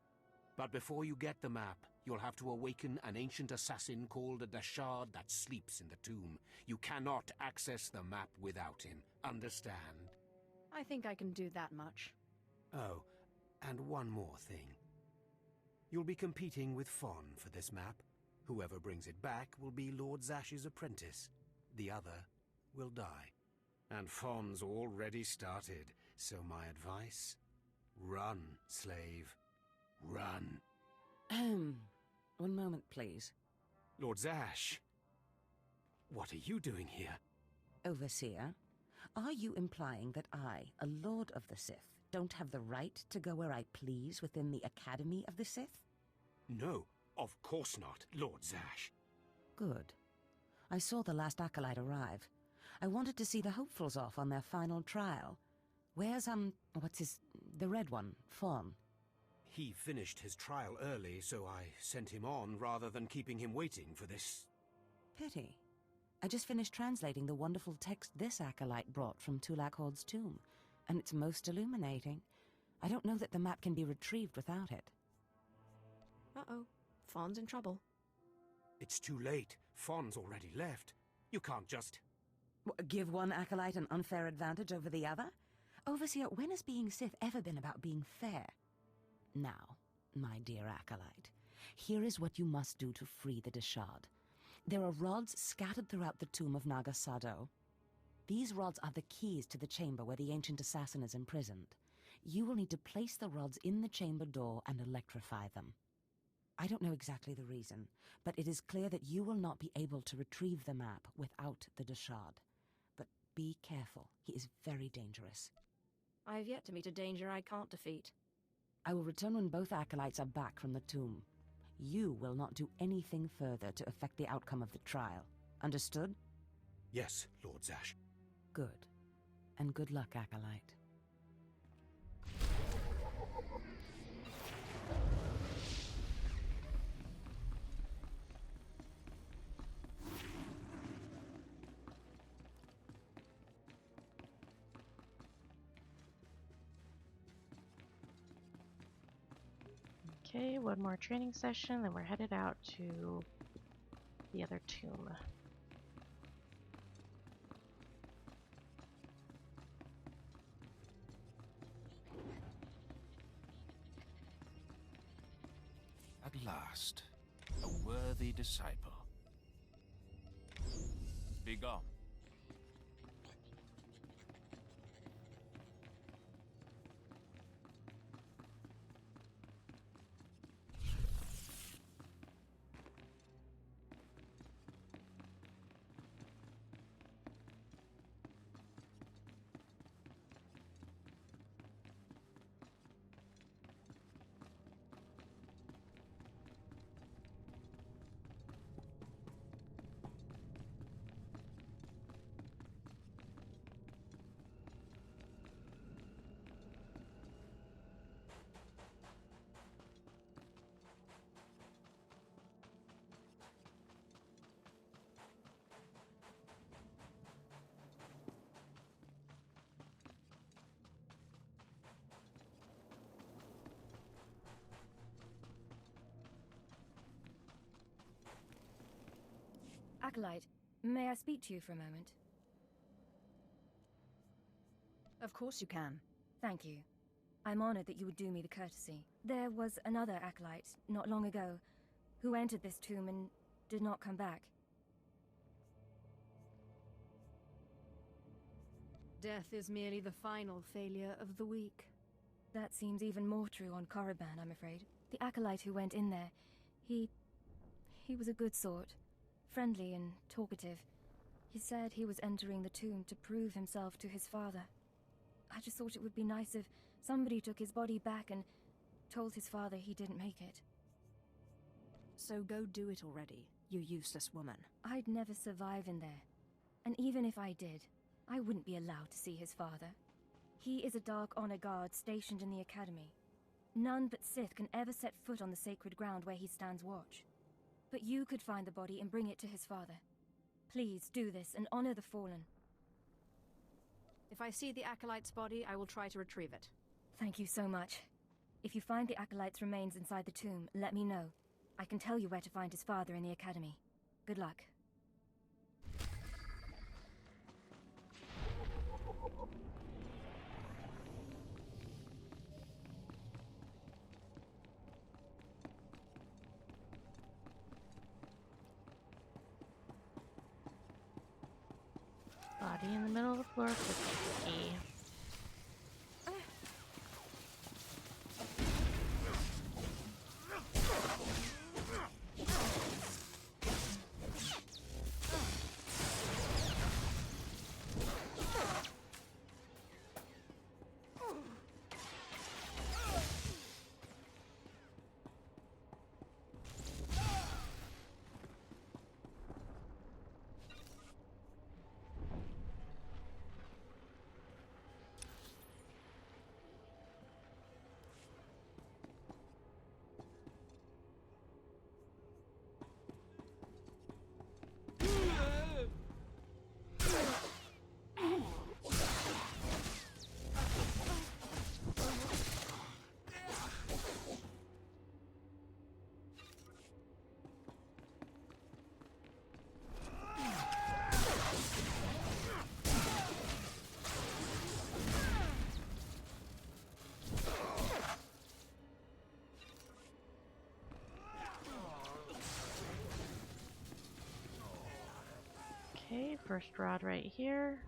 But before you get the map, you'll have to awaken an ancient assassin called a Dashard that sleeps in the tomb. You cannot access the map without him. Understand? I think I can do that much. Oh, and one more thing. You'll be competing with Fawn for this map. Whoever brings it back will be Lord Zash's apprentice. The other will die. And Fawn's already started, so my advice? Run, slave. Run. One moment, please. Lord Zash, what are you doing here? Overseer, are you implying that I, a Lord of the Sith, don't have the right to go where I please within the Academy of the Sith? No, of course not, Lord Zash. Good. I saw the last acolyte arrive. I wanted to see the hopefuls off on their final trial. Where's, the red one, Fawn? He finished his trial early, so I sent him on rather than keeping him waiting for this. Pity. I just finished translating the wonderful text this acolyte brought from Tulak Horde's tomb, and it's most illuminating. I don't know that the map can be retrieved without it. Uh-oh. Fawn's in trouble. It's too late. Fawn's already left. You can't just... Give one acolyte an unfair advantage over the other? Overseer, when has being Sith ever been about being fair? Now, my dear acolyte, here is what you must do to free the Deshard. There are rods scattered throughout the tomb of Naga Sado. These rods are the keys to the chamber where the ancient assassin is imprisoned. You will need to place the rods in the chamber door and electrify them. I don't know exactly the reason, but it is clear that you will not be able to retrieve the map without the Deshard. But be careful. He is very dangerous. I have yet to meet a danger I can't defeat. I will return when both acolytes are back from the tomb. You will not do anything further to affect the outcome of the trial. Understood? Yes, Lord Zash. Good. And good luck, acolyte. Okay, one more training session, then we're headed out to the other tomb. At last, a worthy disciple. Be gone. Acolyte, may I speak to you for a moment? Of course you can. Thank you. I'm honored that you would do me the courtesy. There was another acolyte, not long ago, who entered this tomb and did not come back. Death is merely the final failure of the weak. That seems even more true on Korriban, I'm afraid. The acolyte who went in there, he was a good sort. Friendly and talkative. He said he was entering the tomb to prove himself to his father. I just thought it would be nice if somebody took his body back and told his father he didn't make it. So go do it already, you useless woman. I'd never survive in there. And even if I did, I wouldn't be allowed to see his father. He is a Dark Honor Guard stationed in the Academy. None but Sith can ever set foot on the sacred ground where he stands watch. But you could find the body and bring it to his father. Please do this and honor the fallen. If I see the Acolyte's body, I will try to retrieve it. Thank you so much. If you find the Acolyte's remains inside the tomb, let me know. I can tell you where to find his father in the Academy. Good luck. Body in the middle of the floor with the key. first rod right here.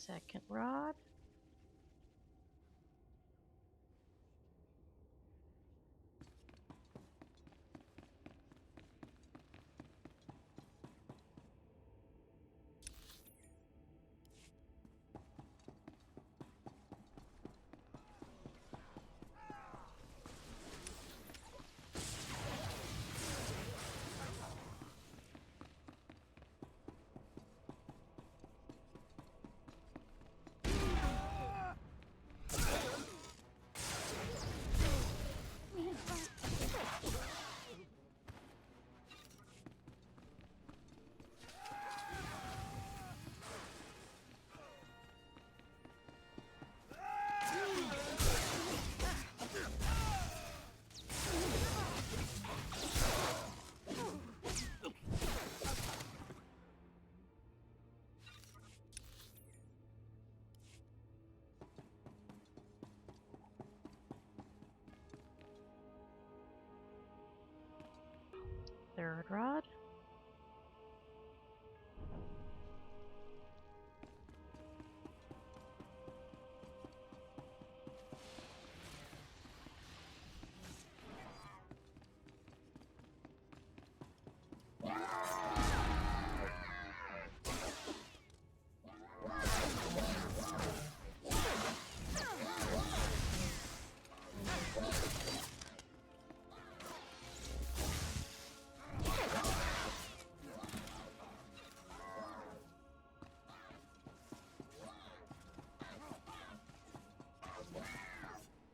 Second rod. Third rod.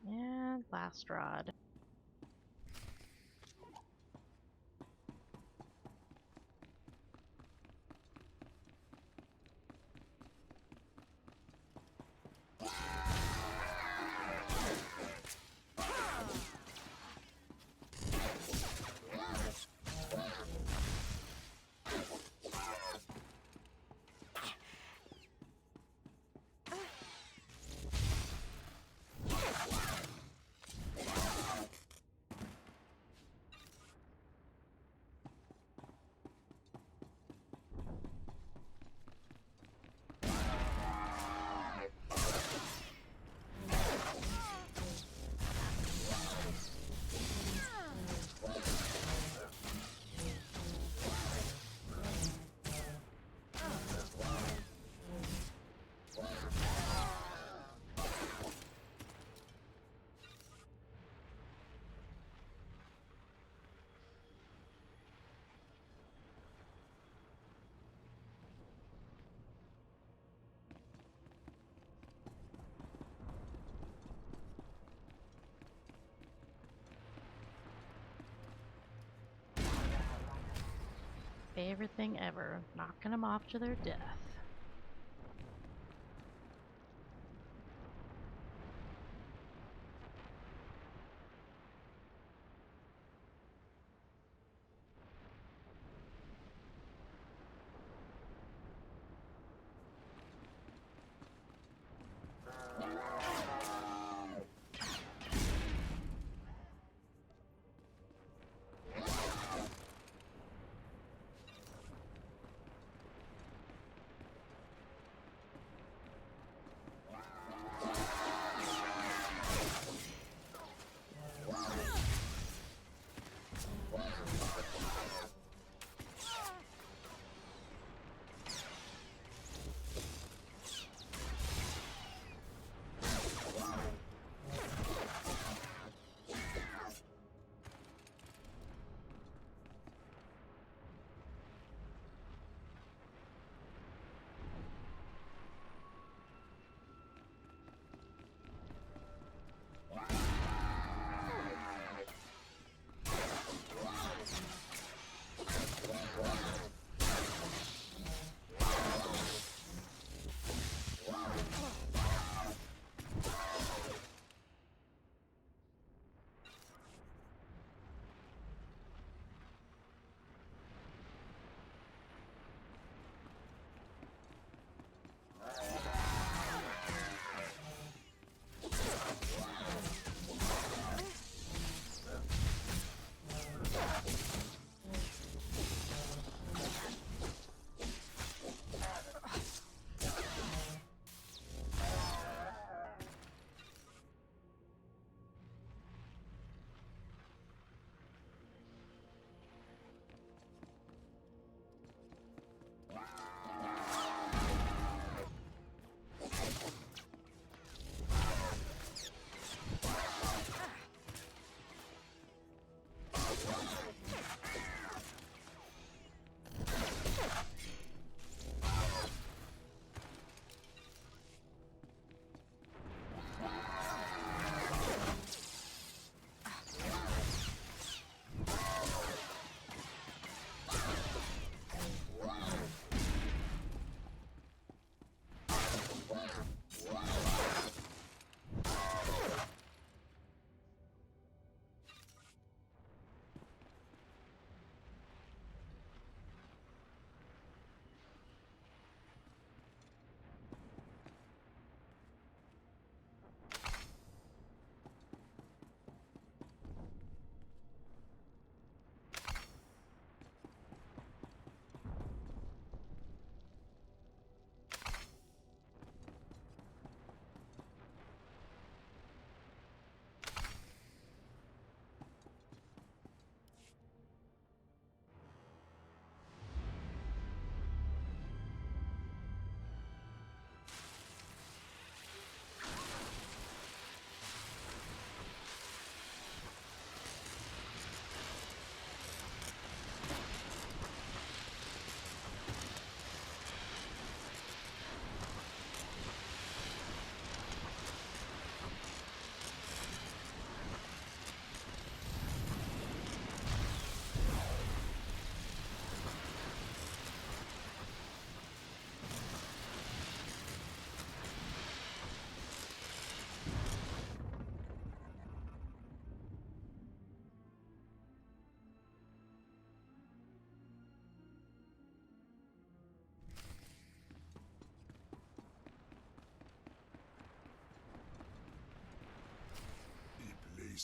And last rod. Favorite thing ever, knocking them off to their death.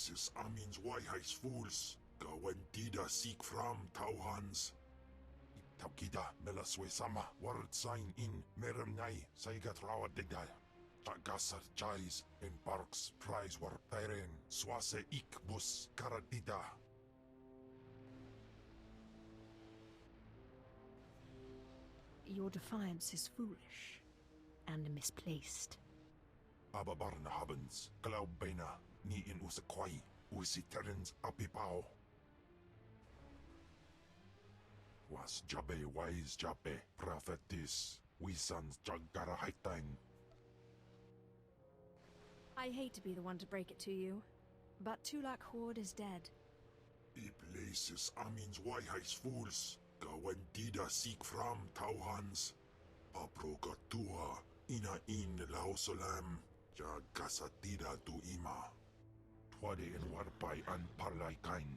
places amins waihais fools. Gawentida seek from Tauhans. Taukida melaswe sama word sign in meremnai saigat rawa digdai. Tagasar chais in parks prize war tairen swase ik bus karadida. Your defiance is foolish and misplaced. Ababarna habens, glaubena, ni in usakwai, usiterens apipao. Was jabe wise jabe, prophetess, wisans jagara haitain. I hate to be the one to break it to you, but Tulak Horde is dead. I places amins waihais fools, gawentida seek from Tauhans. Paprogatua, ina in lausolam, jagasatida tu ima. Twade en warpai an parlaikain.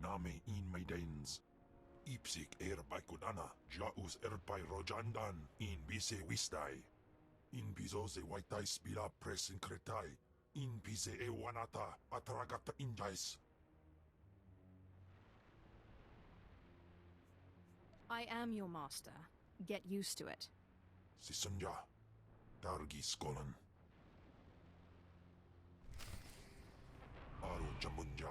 Name in maidens. Ipsik by kudana, jaus by rojandan, in bise wistai. In bizose waitai spila pres in kretai, in bise e wanata, atragata injais. I am your master. Get used to it. Sisunja, Dargi Skolan. Aru Jamunja.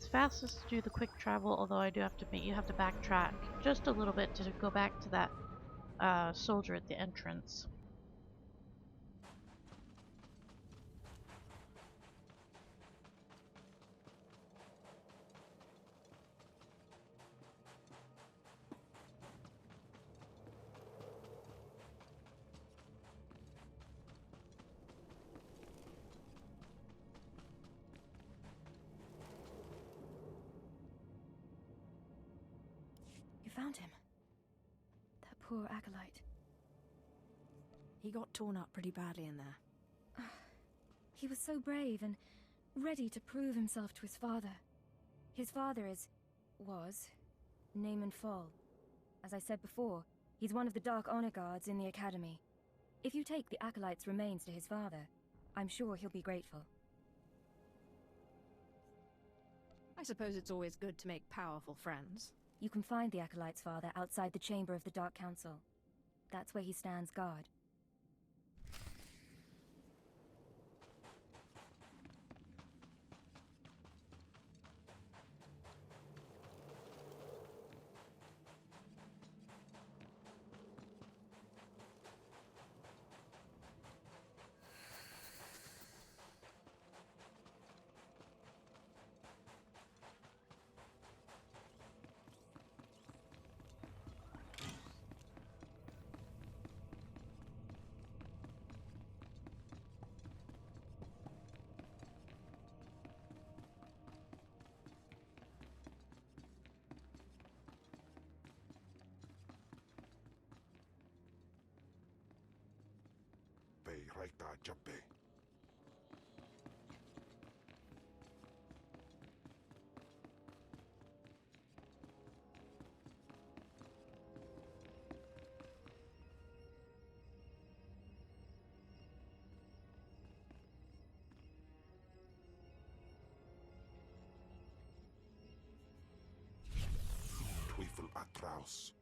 It's fastest to do the quick travel, although I do have to admit you have to backtrack just a little bit to go back to that soldier at the entrance. You found him. That poor acolyte. He got torn up pretty badly in there. He was so brave and ready to prove himself to his father. His father was Naaman Fall. As I said before, he's one of the Dark Honor Guards in the Academy. If you take the acolyte's remains to his father, I'm sure he'll be grateful. I suppose it's always good to make powerful friends. You can find the acolyte's father outside the chamber of the Dark Council. That's where he stands guard. Teufel atraus.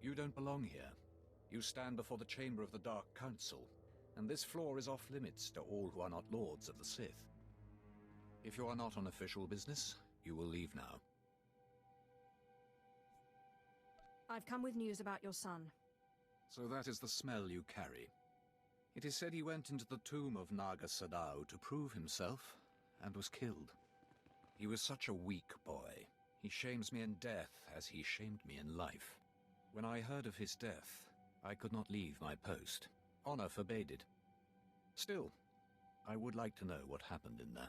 You don't belong here. You stand before the chamber of the Dark Council, and this floor is off-limits to all who are not lords of the Sith. If you are not on official business, you will leave now. I've come with news about your son. So that is the smell you carry. It is said he went into the tomb of Naga Sadao to prove himself, and was killed. He was such a weak boy. He shames me in death as he shamed me in life. When I heard of his death, I could not leave my post. Honor forbade it. Still, I would like to know what happened in there.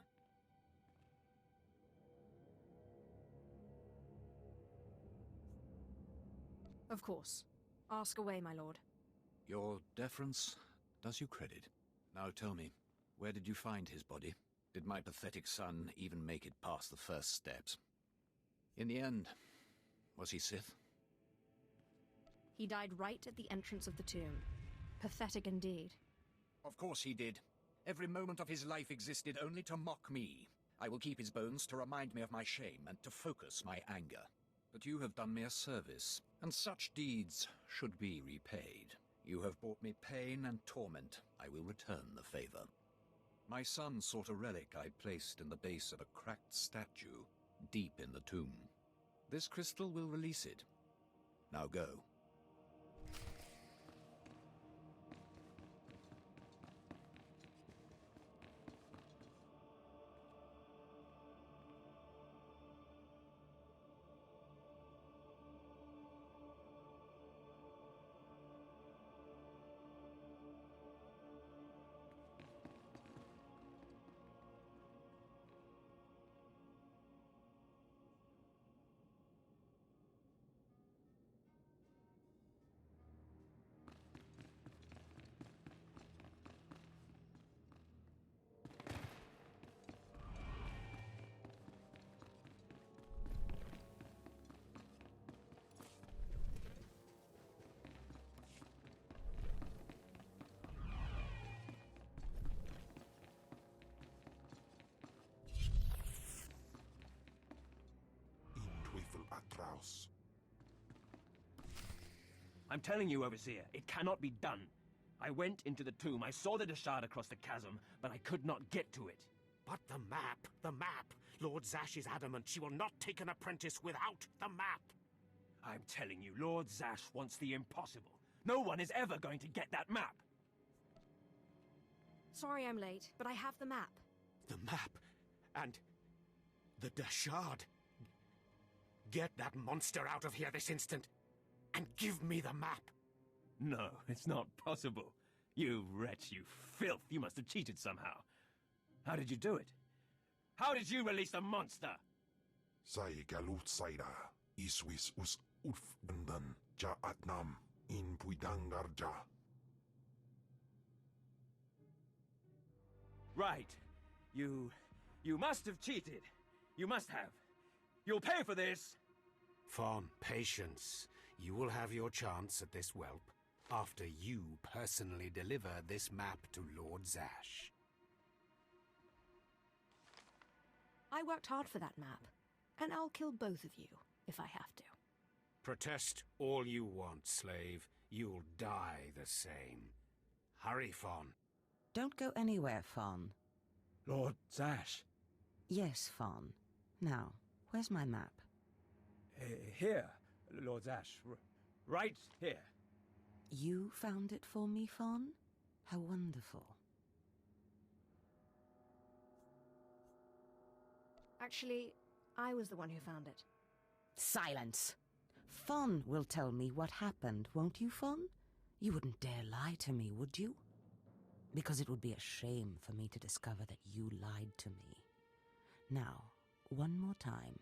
Of course. Ask away, my lord. Your deference does you credit. Now tell me, where did you find his body? Did my pathetic son even make it past the first steps? In the end, was he Sith? He died right at the entrance of the tomb. Pathetic indeed. Of course he did. Every moment of his life existed only to mock me. I will keep his bones to remind me of my shame and to focus my anger. But you have done me a service, and such deeds should be repaid. You have brought me pain and torment. I will return the favor. My son sought a relic I placed in the base of a cracked statue, deep in the tomb. This crystal will release it. Now go. Atraus. I'm telling you, Overseer, it cannot be done. I went into the tomb, I saw the Deshard across the chasm, but I could not get to it. But the map, the map! Lord Zash is adamant she will not take an apprentice without the map! I'm telling you, Lord Zash wants the impossible. No one is ever going to get that map! Sorry I'm late, but I have the map. The map? And the Deshard? Get that monster out of here this instant, and give me the map! No, it's not possible. You wretch, you filth, you must have cheated somehow. How did you do it? How did you release the monster? Sai galut saida, iswis us ufbendan, ja atnam, in puidangarja. Right. You must have cheated. You must have. You'll pay for this! Fawn, patience. You will have your chance at this whelp after you personally deliver this map to Lord Zash. I worked hard for that map, and I'll kill both of you if I have to. Protest all you want, slave. You'll die the same. Hurry, Fawn. Don't go anywhere, Fawn. Lord Zash. Yes, Fawn. Now, where's my map? Here, Lord Zash. Right here. You found it for me, Fawn? How wonderful. Actually, I was the one who found it. Silence! Fawn will tell me what happened, won't you, Fawn? You wouldn't dare lie to me, would you? Because it would be a shame for me to discover that you lied to me. Now, one more time.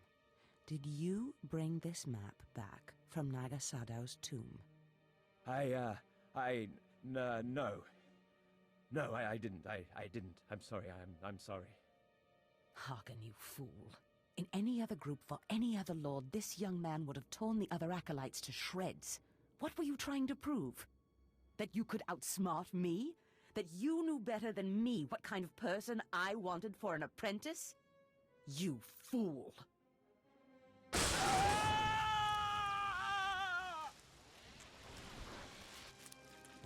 Did you bring this map back from Nagasadow's tomb? No. No, I didn't. I didn't. I'm sorry. I'm sorry. Hearken, you fool. In any other group for any other lord, this young man would have torn the other acolytes to shreds. What were you trying to prove? That you could outsmart me? That you knew better than me what kind of person I wanted for an apprentice? You fool!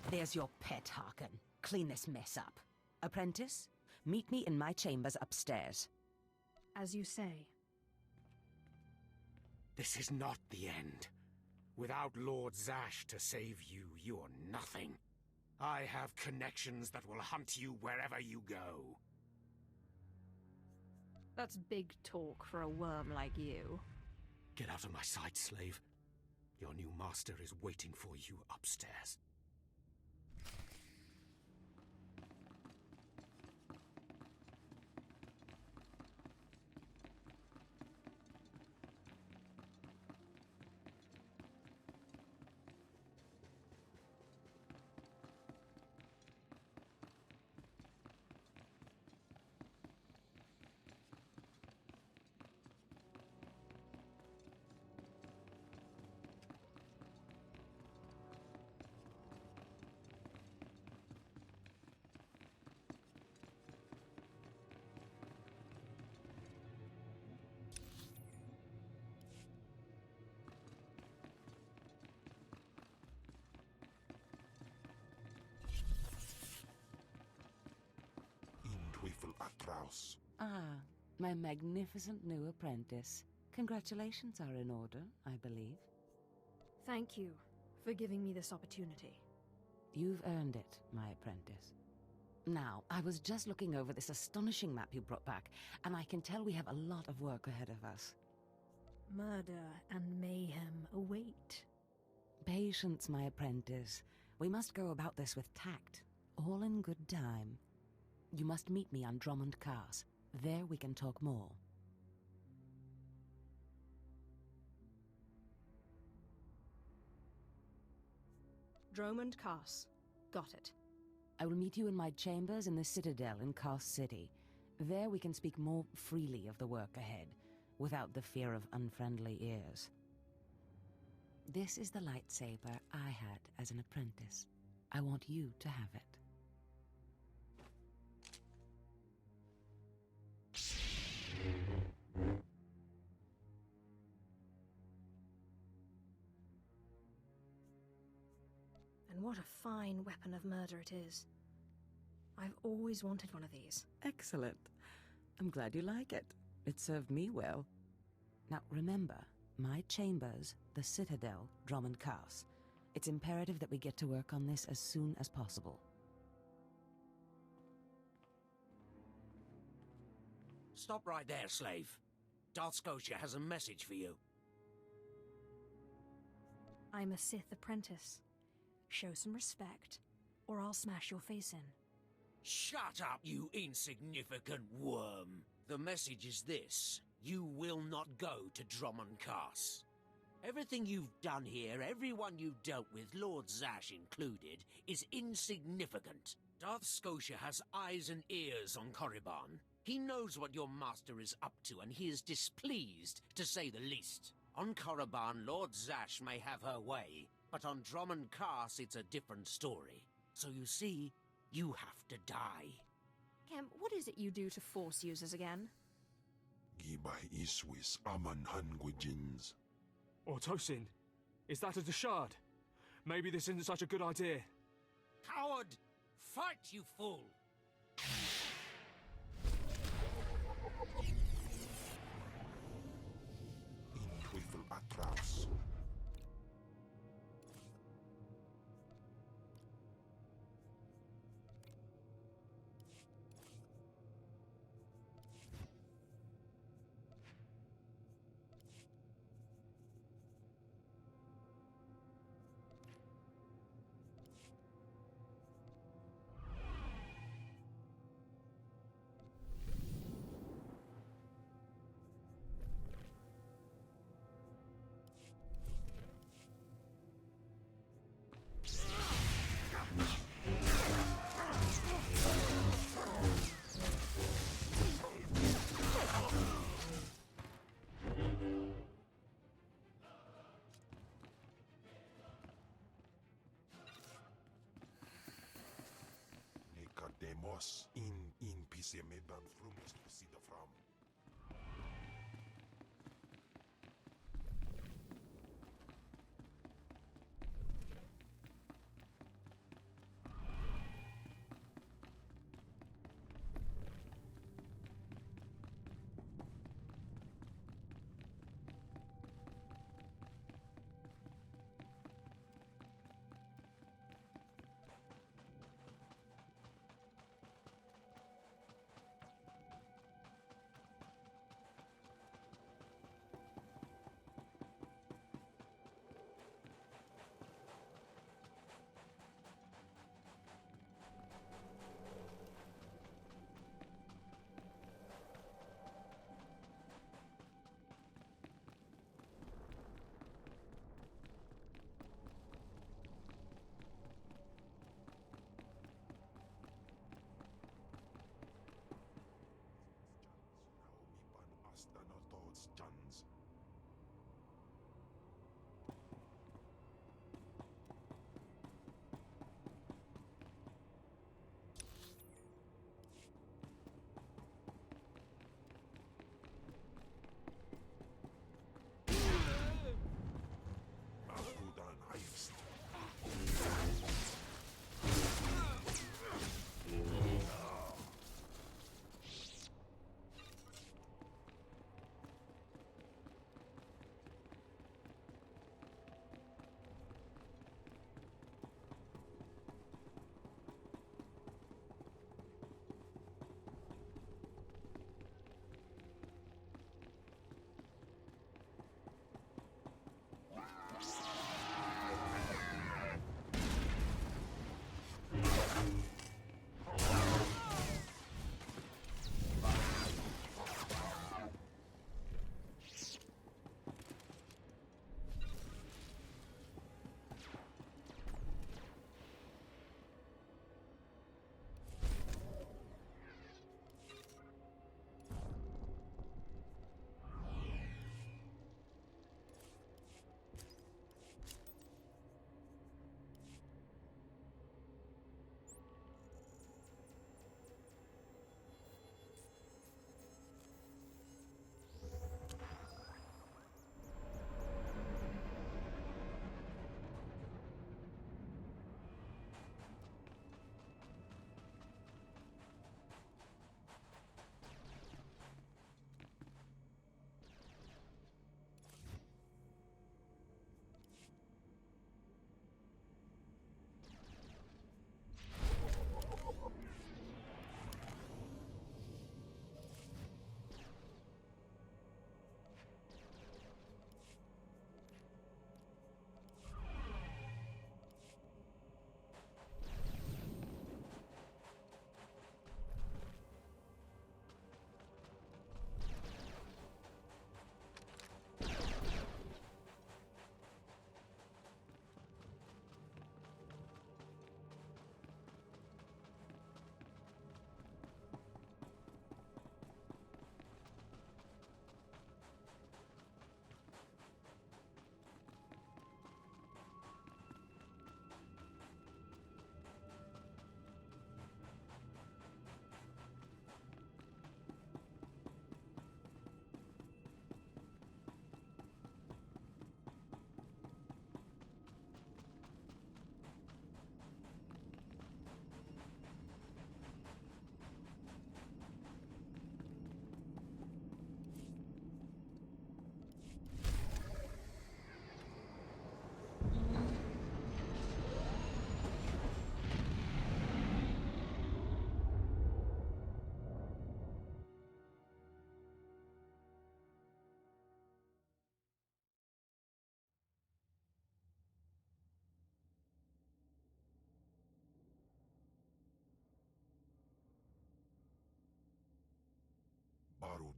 There's your pet, Harkin. Clean this mess up. Apprentice, meet me in my chambers upstairs. As you say. This is not the end. Without Lord Zash to save you, you're nothing. I have connections that will hunt you wherever you go. That's big talk for a worm like you. Get out of my sight, slave. Your new master is waiting for you upstairs. Atraus. Ah, my magnificent new apprentice. Congratulations are in order, I believe. Thank you for giving me this opportunity. You've earned it, my apprentice. Now, I was just looking over this astonishing map you brought back, and I can tell we have a lot of work ahead of us. Murder and mayhem await. Patience, my apprentice. We must go about this with tact, all in good time. You must meet me on Drummond Cars. There we can talk more. Drummond Cars. Got it. I will meet you in my chambers in the Citadel in Cars City. There we can speak more freely of the work ahead, without the fear of unfriendly ears. This is the lightsaber I had as an apprentice. I want you to have it. What a fine weapon of murder it is. I've always wanted one of these. Excellent. I'm glad you like it. It served me well. Now remember, my chambers, the Citadel, Drummond Cars. It's imperative that we get to work on this as soon as possible. Stop right there, slave. Darth Scotia has a message for you. I'm a Sith apprentice. Show some respect, or I'll smash your face in. Shut up, you insignificant worm. The message is this. You will not go to Drummond Cars. Everything you've done here, everyone you've dealt with, Lord Zash included, is insignificant. Darth Scotia has eyes and ears on Korriban. He knows what your master is up to, and he is displeased, to say the least. On Korriban, Lord Zash may have her way, but on Drummond Cars it's a different story. So you see, you have to die. Kem, what is it you do to Force users again? Gibai Iswis Aman Hangwijins. Tosin, is that a Deshard? Maybe this isn't such a good idea. Coward! Fight, you fool! In Teufel Atraus. Demos in PC medan frumest sida fram.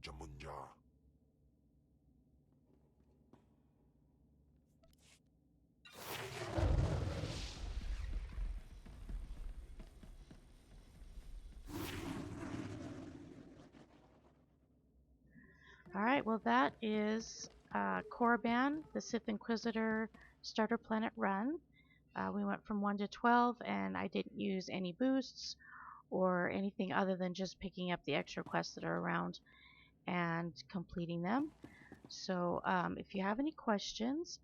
Jamunja. Alright, well that is Korriban, the Sith Inquisitor starter planet run. We went from 1 to 12 and I didn't use any boosts or anything other than just picking up the extra quests that are around and completing them. So if you have any questions,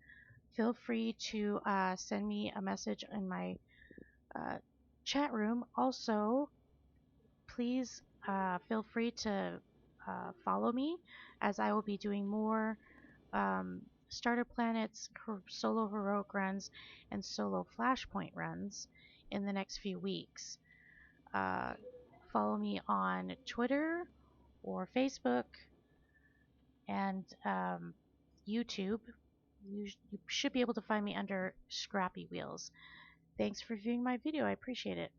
feel free to send me a message in my chat room. Also, please feel free to follow me as I will be doing more starter planets, solo heroic runs, and solo flashpoint runs in the next few weeks. Follow me on Twitter or Facebook and YouTube. You should be able to find me under Scrappy Wheels. Thanks for viewing my video. I appreciate it.